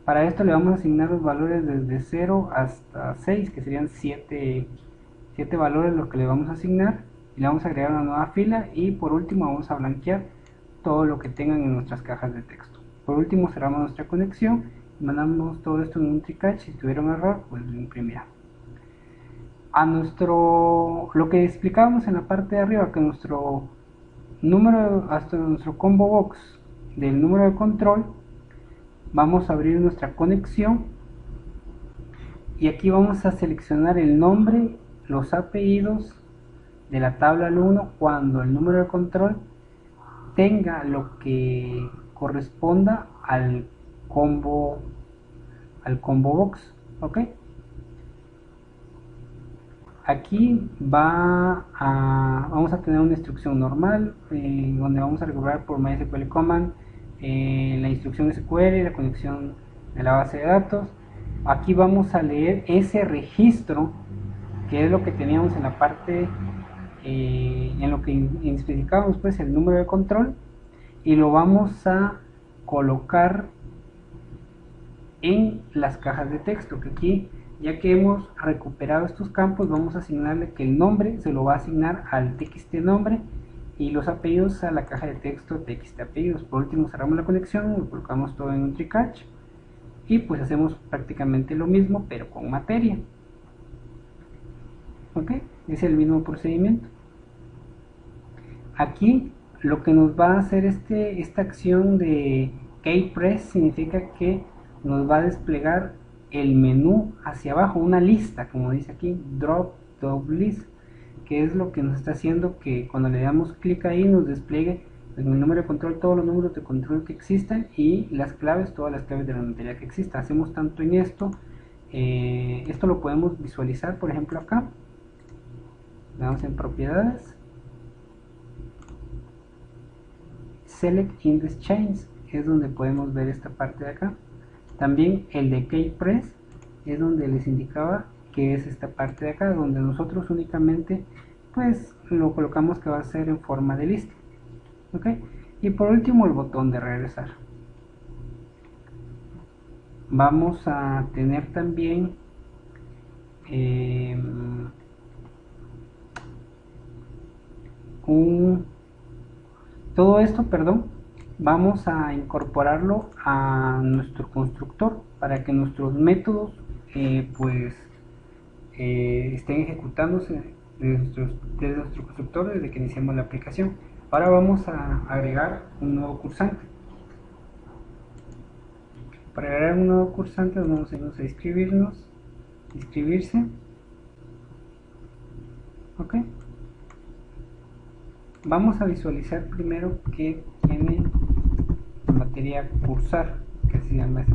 Para esto le vamos a asignar los valores desde 0 hasta 6, que serían 7 valores los que le vamos a asignar, y le vamos a agregar una nueva fila. Y por último vamos a blanquear todo lo que tengan en nuestras cajas de texto. Por último cerramos nuestra conexión y mandamos todo esto en un try catch. Si tuviera un error, pues lo imprimirá. Lo que explicábamos en la parte de arriba, que nuestro combo box del número de control, vamos a abrir nuestra conexión y aquí vamos a seleccionar el nombre, los apellidos de la tabla alumno cuando el número de control tenga lo que corresponda al combo box, ok. Aquí vamos a tener una instrucción normal donde vamos a regular por MySQL command la instrucción SQL, la conexión de la base de datos. Aquí vamos a leer ese registro, que es lo que teníamos en la parte en lo que especificábamos pues el número de control, y lo vamos a colocar en las cajas de texto, que aquí, ya que hemos recuperado estos campos, vamos a asignarle que el nombre se lo va a asignar al txt nombre y los apellidos a la caja de texto txt apellidos. Por último cerramos la conexión, lo colocamos todo en un try catch y pues hacemos prácticamente lo mismo pero con materia. Ok, es el mismo procedimiento. Aquí lo que nos va a hacer esta acción de kpress significa que nos va a desplegar el menú hacia abajo, una lista, como dice aquí, drop list, que es lo que nos está haciendo que cuando le damos clic ahí nos despliegue en el número de control todos los números de control que existan y las claves, todas las claves de la materia que exista. Hacemos tanto en esto, esto lo podemos visualizar, por ejemplo acá, le damos en propiedades, select index chains, es donde podemos ver esta parte de acá. También el de kpress es donde les indicaba que es esta parte de acá, donde nosotros únicamente pues lo colocamos que va a ser en forma de lista. ¿Ok? Y por último el botón de regresar. Vamos a tener también todo esto, perdón, vamos a incorporarlo a nuestro constructor para que nuestros métodos estén ejecutándose desde nuestro constructor desde que iniciamos la aplicación. Ahora vamos a agregar un nuevo cursante. Para agregar un nuevo cursante vamos a irnos a inscribirse. Ok. Vamos a visualizar primero que tiene la materia cursar, que se llama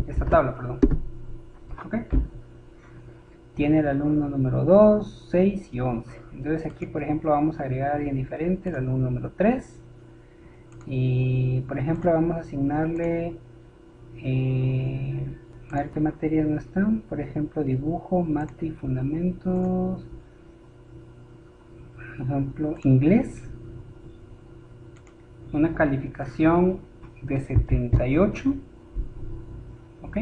esta tabla, perdón. Ok. Tiene el alumno número 2, 6 y 11. Entonces aquí, por ejemplo, vamos a agregar a alguien diferente, el alumno número 3. Y, por ejemplo, vamos a asignarle, a ver qué materias no están. Por ejemplo, dibujo, mate y fundamentos. Por ejemplo, inglés. Una calificación de 78. Ok.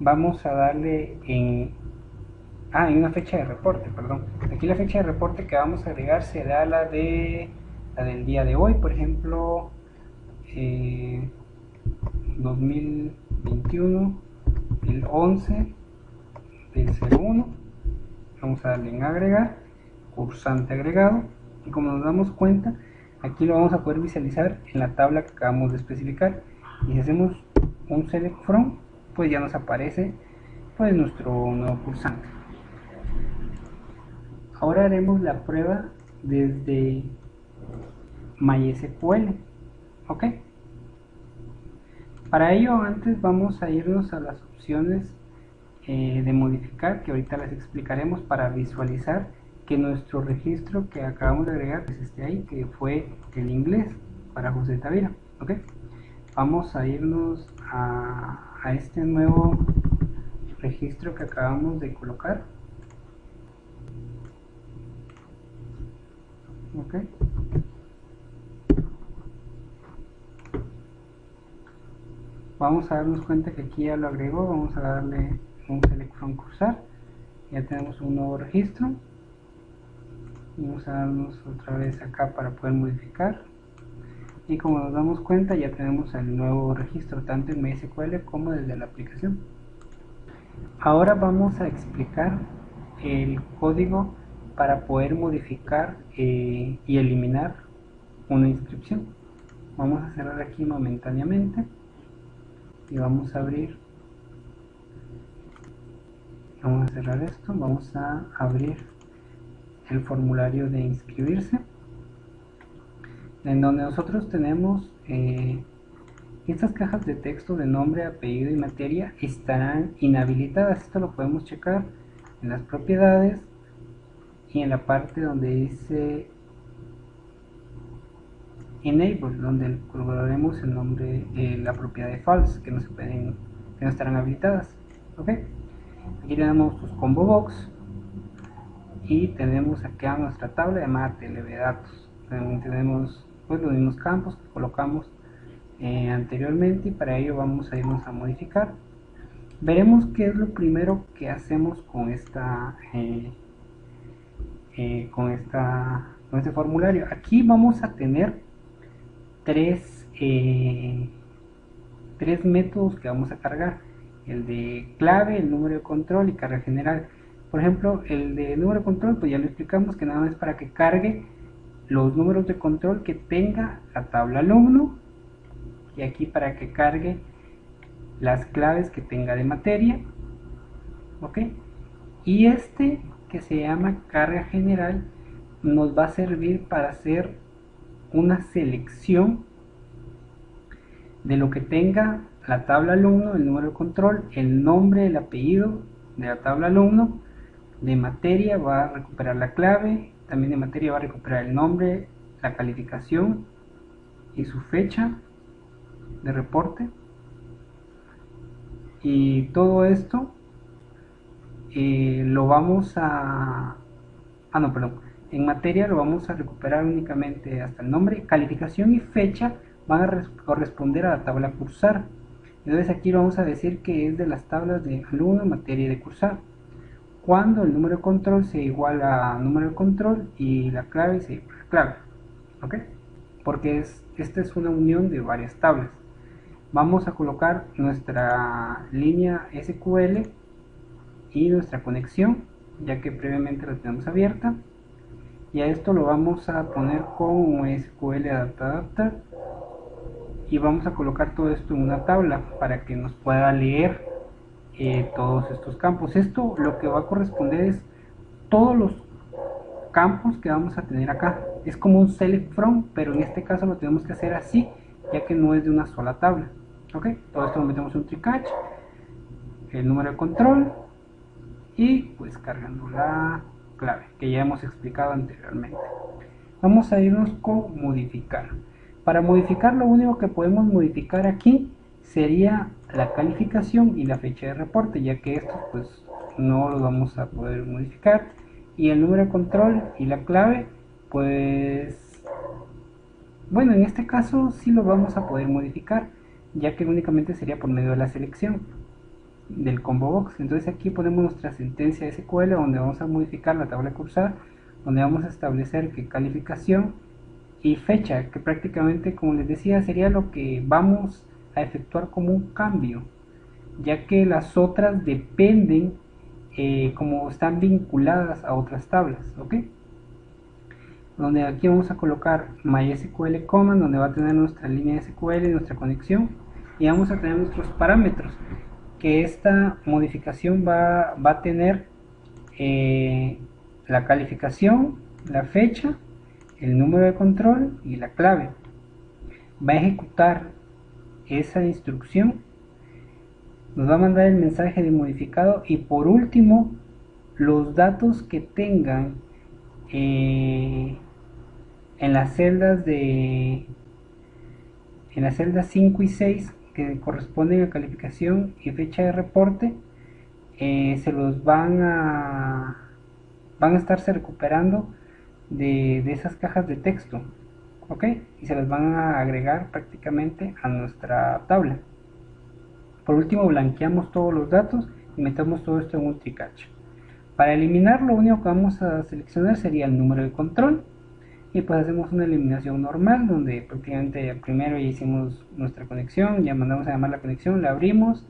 Vamos a darle en una fecha de reporte, perdón. Aquí la fecha de reporte que vamos a agregar será la del día de hoy, por ejemplo, 2021, el 11 del 01. Vamos a darle en agregar, cursante agregado, y como nos damos cuenta, aquí lo vamos a poder visualizar en la tabla que acabamos de especificar. Y si hacemos un select from, pues ya nos aparece pues nuestro nuevo cursante. Ahora haremos la prueba desde MySQL. ¿Ok? Para ello antes vamos a irnos a las opciones de modificar, que ahorita las explicaremos, para visualizar que nuestro registro que acabamos de agregar pues esté ahí, que fue el inglés para José Tavira. ¿Ok? Vamos a irnos a este nuevo registro que acabamos de colocar. Ok. Vamos a darnos cuenta que aquí ya lo agregó. Vamos a darle un select from cursar. Ya tenemos un nuevo registro. Vamos a darnos otra vez acá para poder modificar. Y como nos damos cuenta, ya tenemos el nuevo registro tanto en MySQL como desde la aplicación. Ahora vamos a explicar el código para poder modificar y eliminar una inscripción. Vamos a cerrar aquí momentáneamente y vamos a abrir, vamos a cerrar esto, vamos a abrir el formulario de inscribirse, en donde nosotros tenemos estas cajas de texto de nombre, apellido y materia estarán inhabilitadas. Esto lo podemos checar en las propiedades y en la parte donde dice enable, donde colocaremos el nombre, la propiedad de false, que no estarán habilitadas. ¿Ok? Aquí tenemos los combo box y tenemos acá nuestra tabla llamada TLB datos. También tenemos pues los mismos campos que colocamos anteriormente, y para ello vamos a irnos a modificar. Veremos qué es lo primero que hacemos con este formulario. Aquí vamos a tener tres métodos que vamos a cargar: el de clave, el número de control y carga general. Por ejemplo, el de número de control, pues ya lo explicamos, que nada más es para que cargue los números de control que tenga la tabla alumno, y aquí para que cargue las claves que tenga de materia. ¿Ok? Y este, que se llama carga general, nos va a servir para hacer una selección de lo que tenga la tabla alumno, el número de control, el nombre, el apellido de la tabla alumno. De materia va a recuperar la clave, también de materia va a recuperar el nombre, la calificación y su fecha de reporte. Y todo esto lo vamos a... no, perdón. En materia lo vamos a recuperar únicamente hasta el nombre, calificación y fecha van a corresponder a la tabla cursar. Entonces aquí vamos a decir que es de las tablas de alumno, materia y de cursar. Cuando el número de control sea igual a número de control y la clave sea igual a clave. ¿Ok? Porque esta es una unión de varias tablas. Vamos a colocar nuestra línea SQL y nuestra conexión, ya que previamente la tenemos abierta, y a esto lo vamos a poner con SQL Adapter, y vamos a colocar todo esto en una tabla para que nos pueda leer todos estos campos. Esto lo que va a corresponder es todos los campos que vamos a tener acá. Es como un select from, pero en este caso lo tenemos que hacer así, ya que no es de una sola tabla. ¿Ok? Todo esto lo metemos en un try-catch, el número de control y pues cargando la clave que ya hemos explicado anteriormente. Vamos a irnos con modificar. Para modificar, lo único que podemos modificar aquí sería la calificación y la fecha de reporte, ya que estos pues no los vamos a poder modificar, y el número de control y la clave pues bueno, en este caso sí lo vamos a poder modificar, ya que únicamente sería por medio de la selección del combo box. Entonces aquí ponemos nuestra sentencia SQL, donde vamos a modificar la tabla cursar, donde vamos a establecer que calificación y fecha, que prácticamente, como les decía, sería lo que vamos a efectuar como un cambio, ya que las otras dependen como están vinculadas a otras tablas. ¿Ok? Donde aquí vamos a colocar MySQL command, donde va a tener nuestra línea SQL y nuestra conexión, y vamos a tener nuestros parámetros, que esta modificación va a tener la calificación, la fecha, el número de control y la clave. Va a ejecutar esa instrucción, nos va a mandar el mensaje de modificado, y por último los datos que tengan en las celdas 5 y 6, que corresponden a calificación y fecha de reporte, se los van a estarse recuperando de esas cajas de texto. ¿Ok? Y se las van a agregar prácticamente a nuestra tabla. Por último, blanqueamos todos los datos y metemos todo esto en un try-catch. Para eliminar, lo único que vamos a seleccionar sería el número de control, y pues hacemos una eliminación normal, donde prácticamente primero ya hicimos nuestra conexión, ya mandamos a llamar la conexión, la abrimos,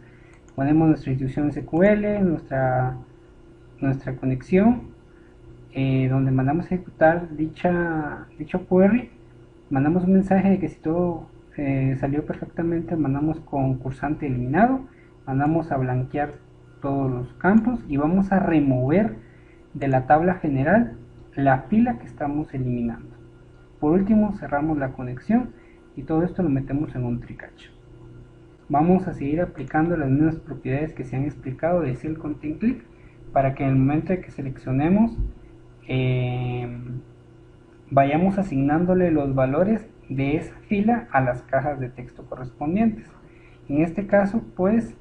ponemos nuestra institución SQL, nuestra conexión, donde mandamos a ejecutar dicho query, mandamos un mensaje de que si todo salió perfectamente, mandamos con cursante eliminado, mandamos a blanquear todos los campos y vamos a remover de la tabla general la fila que estamos eliminando. Por último, cerramos la conexión y todo esto lo metemos en un try-catch. Vamos a seguir aplicando las mismas propiedades que se han explicado de Cell Content Click, para que en el momento de que seleccionemos vayamos asignándole los valores de esa fila a las cajas de texto correspondientes. En este caso, pues,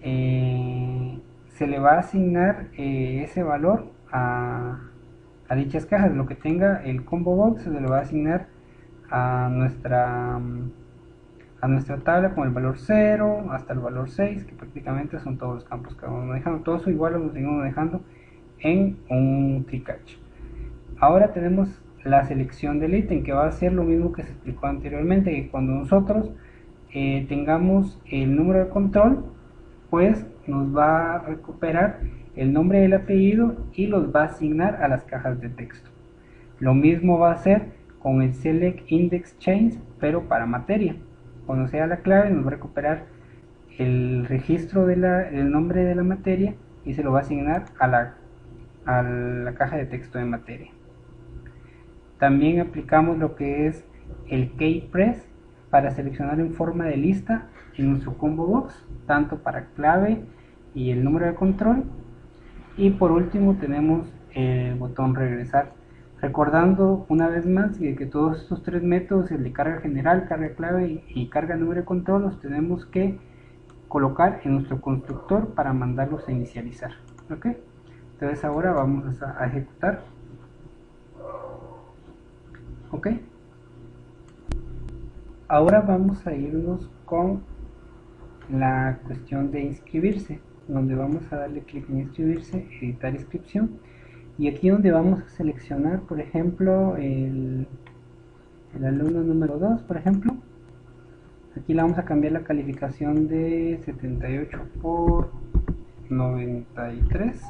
se le va a asignar ese valor a dichas cajas. Lo que tenga el combo box se le va a asignar a nuestra tabla con el valor 0 hasta el valor 6, que prácticamente son todos los campos que vamos manejando. Todo eso igual lo seguimos manejando en un TreeCatch. Ahora tenemos la selección del ítem, que va a ser lo mismo que se explicó anteriormente, que cuando nosotros tengamos el número de control, pues nos va a recuperar el nombre y el apellido y los va a asignar a las cajas de texto. Lo mismo va a hacer con el select index change, pero para materia. Cuando sea la clave nos va a recuperar el registro del nombre de la materia y se lo va a asignar a la caja de texto de materia. También aplicamos lo que es el keypress para seleccionar en forma de lista en nuestro combo box, tanto para clave y el número de control. Y por último tenemos el botón regresar, recordando una vez más que todos estos tres métodos, el de carga general, carga clave y carga número de control, los tenemos que colocar en nuestro constructor para mandarlos a inicializar. ¿Ok? Entonces ahora vamos a ejecutar. ¿Ok? Ahora vamos a irnos con la cuestión de inscribirse, donde vamos a darle clic en inscribirse, editar inscripción, y aquí donde vamos a seleccionar, por ejemplo, el alumno número 2, por ejemplo. Aquí le vamos a cambiar la calificación de 78 por 93,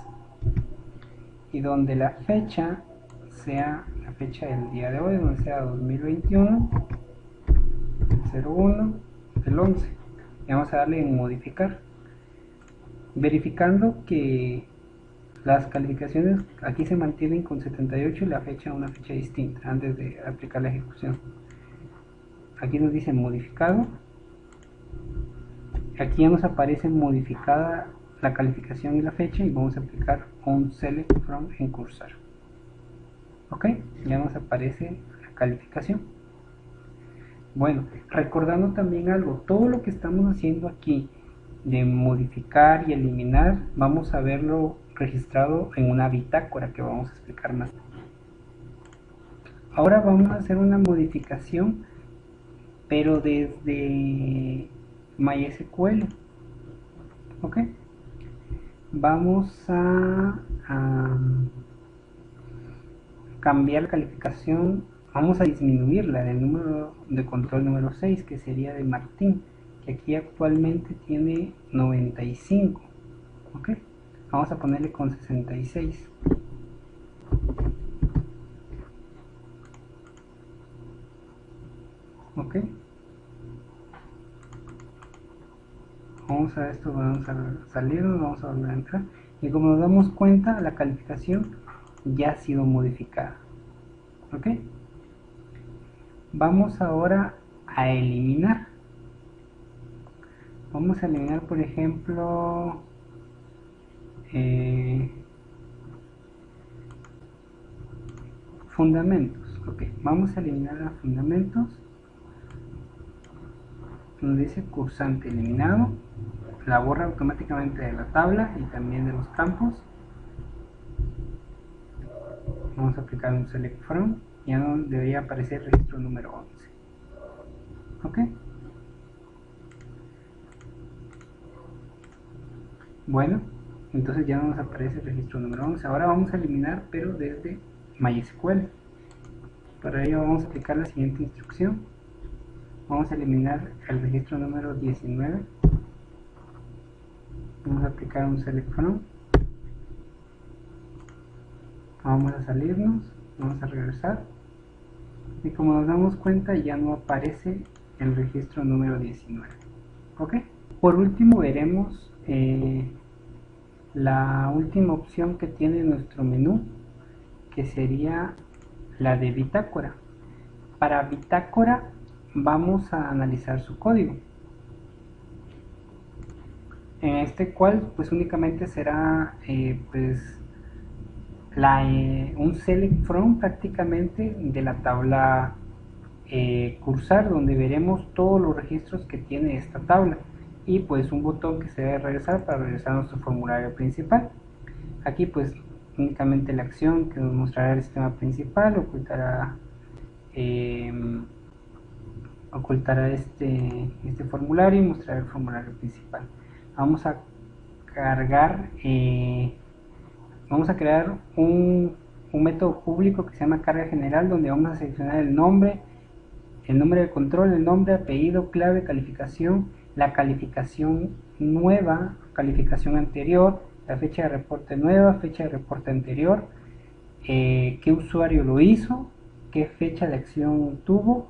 y donde la fecha sea la fecha del día de hoy, donde sea 2021 01 del 11, y vamos a darle en modificar, verificando que las calificaciones aquí se mantienen con 78 y la fecha una fecha distinta antes de aplicar la ejecución. Aquí nos dice modificado, aquí ya nos aparece modificada la calificación y la fecha, y vamos a aplicar un select from en cursor. Ok, ya nos aparece la calificación. Bueno, recordando también algo, todo lo que estamos haciendo aquí de modificar y eliminar, vamos a verlo registrado en una bitácora que vamos a explicar más. Ahora vamos a hacer una modificación, pero desde MySQL. ¿Ok? Vamos a cambiar la calificación, vamos a disminuirla del número de control número 6, que sería de Martín, que aquí actualmente tiene 95. ¿Ok? Vamos a ponerle con 66. ¿Ok? Vamos a esto, vamos a salirnos, vamos a volver a entrar, y como nos damos cuenta, la calificación ya ha sido modificada. ¿Ok? Vamos ahora a eliminar. Vamos a eliminar, por ejemplo, fundamentos. Ok, vamos a eliminar a fundamentos. Nos dice cursante eliminado, la borra automáticamente de la tabla y también de los campos. Vamos a aplicar un select from, ya no debería aparecer registro número 11. ¿Ok? Bueno, entonces ya no nos aparece el registro número 11. Ahora vamos a eliminar, pero desde MySQL. Para ello vamos a aplicar la siguiente instrucción. Vamos a eliminar el registro número 19. Vamos a aplicar un select from. Vamos a salirnos, vamos a regresar, y como nos damos cuenta ya no aparece el registro número 19. ¿Ok? Por último veremos la última opción que tiene nuestro menú, que sería la de bitácora. Para bitácora vamos a analizar su código, en este cual pues únicamente será un select from prácticamente de la tabla cursar, donde veremos todos los registros que tiene esta tabla, y pues un botón que se debe regresar para regresar a nuestro formulario principal. Aquí pues únicamente la acción que nos mostrará el sistema principal, ocultará este formulario y mostrará el formulario principal. Vamos a cargar, vamos a crear un método público que se llama carga general, donde vamos a seleccionar el nombre de control, el nombre, apellido, clave, calificación, la calificación nueva, calificación anterior, la fecha de reporte nueva, fecha de reporte anterior, qué usuario lo hizo, qué fecha de acción tuvo,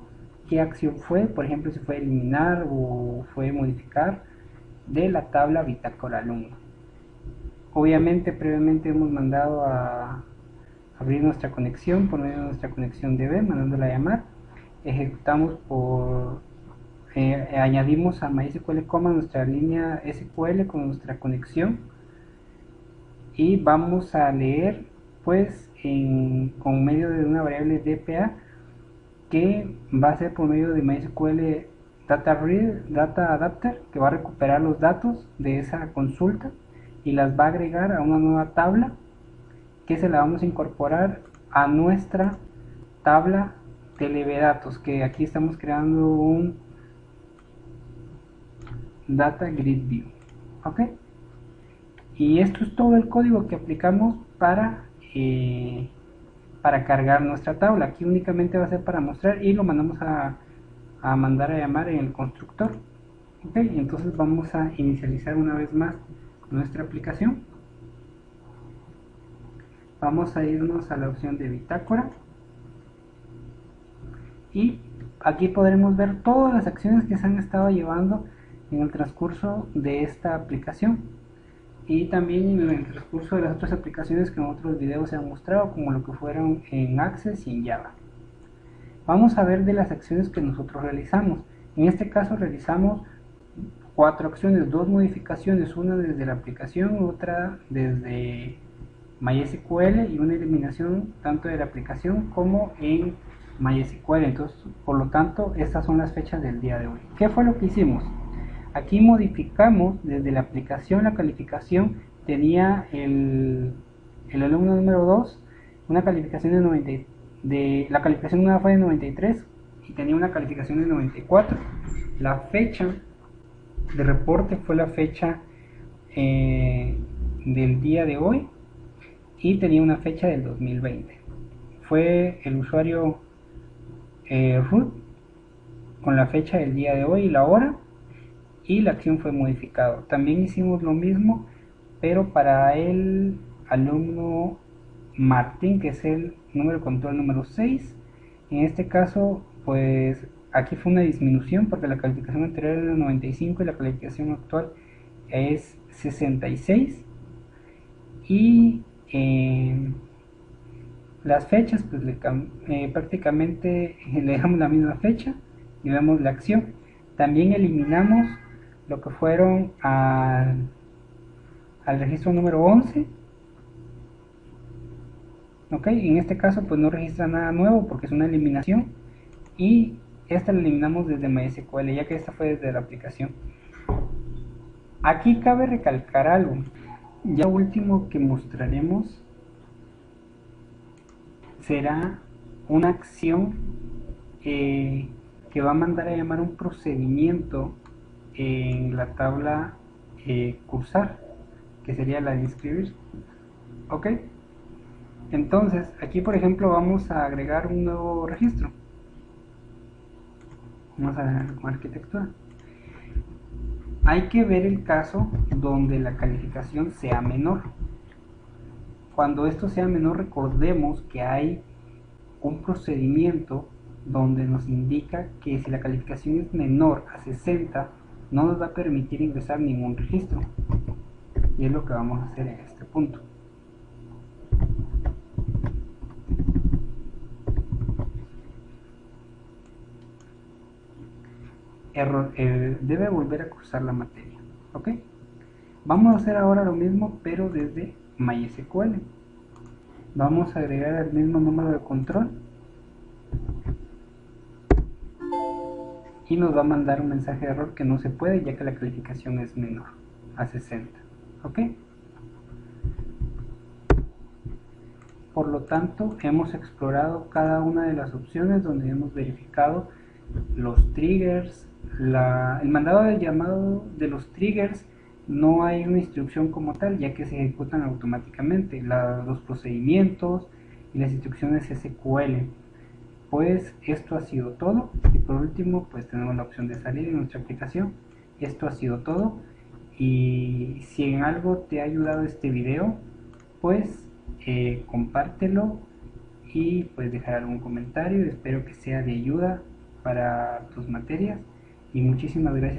qué acción fue, por ejemplo si fue eliminar o fue modificar de la tabla bitácora alumno. Obviamente previamente hemos mandado a abrir nuestra conexión por medio de nuestra conexión DB, mandándola a llamar. Ejecutamos añadimos a MySQL Command nuestra línea SQL con nuestra conexión, y vamos a leer pues con medio de una variable DPA que va a ser por medio de MySQL Data Adapter, que va a recuperar los datos de esa consulta y las va a agregar a una nueva tabla que se la vamos a incorporar a nuestra tabla de LB que aquí estamos creando un Data Grid View. ¿Ok? Y esto es todo el código que aplicamos para cargar nuestra tabla. Aquí únicamente va a ser para mostrar y lo mandamos a mandar a llamar en el constructor. ¿Ok? Entonces vamos a inicializar una vez más nuestra aplicación. Vamos a irnos a la opción de bitácora y aquí podremos ver todas las acciones que se han estado llevando en el transcurso de esta aplicación, y también en el transcurso de las otras aplicaciones que en otros videos se han mostrado, como lo que fueron en Access y en Java. Vamos a ver de las acciones que nosotros realizamos. En este caso realizamos 4 acciones, 2 modificaciones, una desde la aplicación, otra desde MySQL y una eliminación tanto de la aplicación como en MySQL. Entonces, por lo tanto, estas son las fechas del día de hoy. ¿Qué fue lo que hicimos? Aquí modificamos desde la aplicación la calificación. Tenía el alumno número 2 una calificación de 90, la calificación nueva fue de 93 y tenía una calificación de 94. La fecha de reporte fue la fecha del día de hoy y tenía una fecha del 2020. Fue el usuario root con la fecha del día de hoy y la hora, y la acción fue modificado. También hicimos lo mismo, pero para el alumno Martín, que es el número de control número 6. En este caso, pues aquí fue una disminución porque la calificación anterior era 95 y la calificación actual es 66. Y las fechas, pues prácticamente le dejamos la misma fecha y vemos la acción. También eliminamos lo que fueron al registro número 11. Ok, en este caso pues no registra nada nuevo porque es una eliminación, y esta la eliminamos desde MySQL, ya que esta fue desde la aplicación. Aquí cabe recalcar algo. Ya lo último que mostraremos será una acción que va a mandar a llamar un procedimiento en la tabla cursar, que sería la de inscribir. Ok, entonces aquí por ejemplo vamos a agregar un nuevo registro. Vamos a ver con arquitectura. Hay que ver el caso donde la calificación sea menor. Cuando esto sea menor, recordemos que hay un procedimiento donde nos indica que si la calificación es menor a 60 no nos va a permitir ingresar ningún registro, y es lo que vamos a hacer en este punto. Debe volver a cursar la materia. ¿Ok? Vamos a hacer ahora lo mismo, pero desde MySQL. Vamos a agregar el mismo número de control y nos va a mandar un mensaje de error que no se puede, ya que la calificación es menor a 60. ¿Ok? Por lo tanto, hemos explorado cada una de las opciones donde hemos verificado los triggers, el mandado de llamado de los triggers. No hay una instrucción como tal, ya que se ejecutan automáticamente los procedimientos y las instrucciones SQL. Pues esto ha sido todo, y por último pues tenemos la opción de salir en nuestra aplicación. Esto ha sido todo, y si en algo te ha ayudado este video, pues compártelo y pues dejar algún comentario. Espero que sea de ayuda para tus materias, y muchísimas gracias.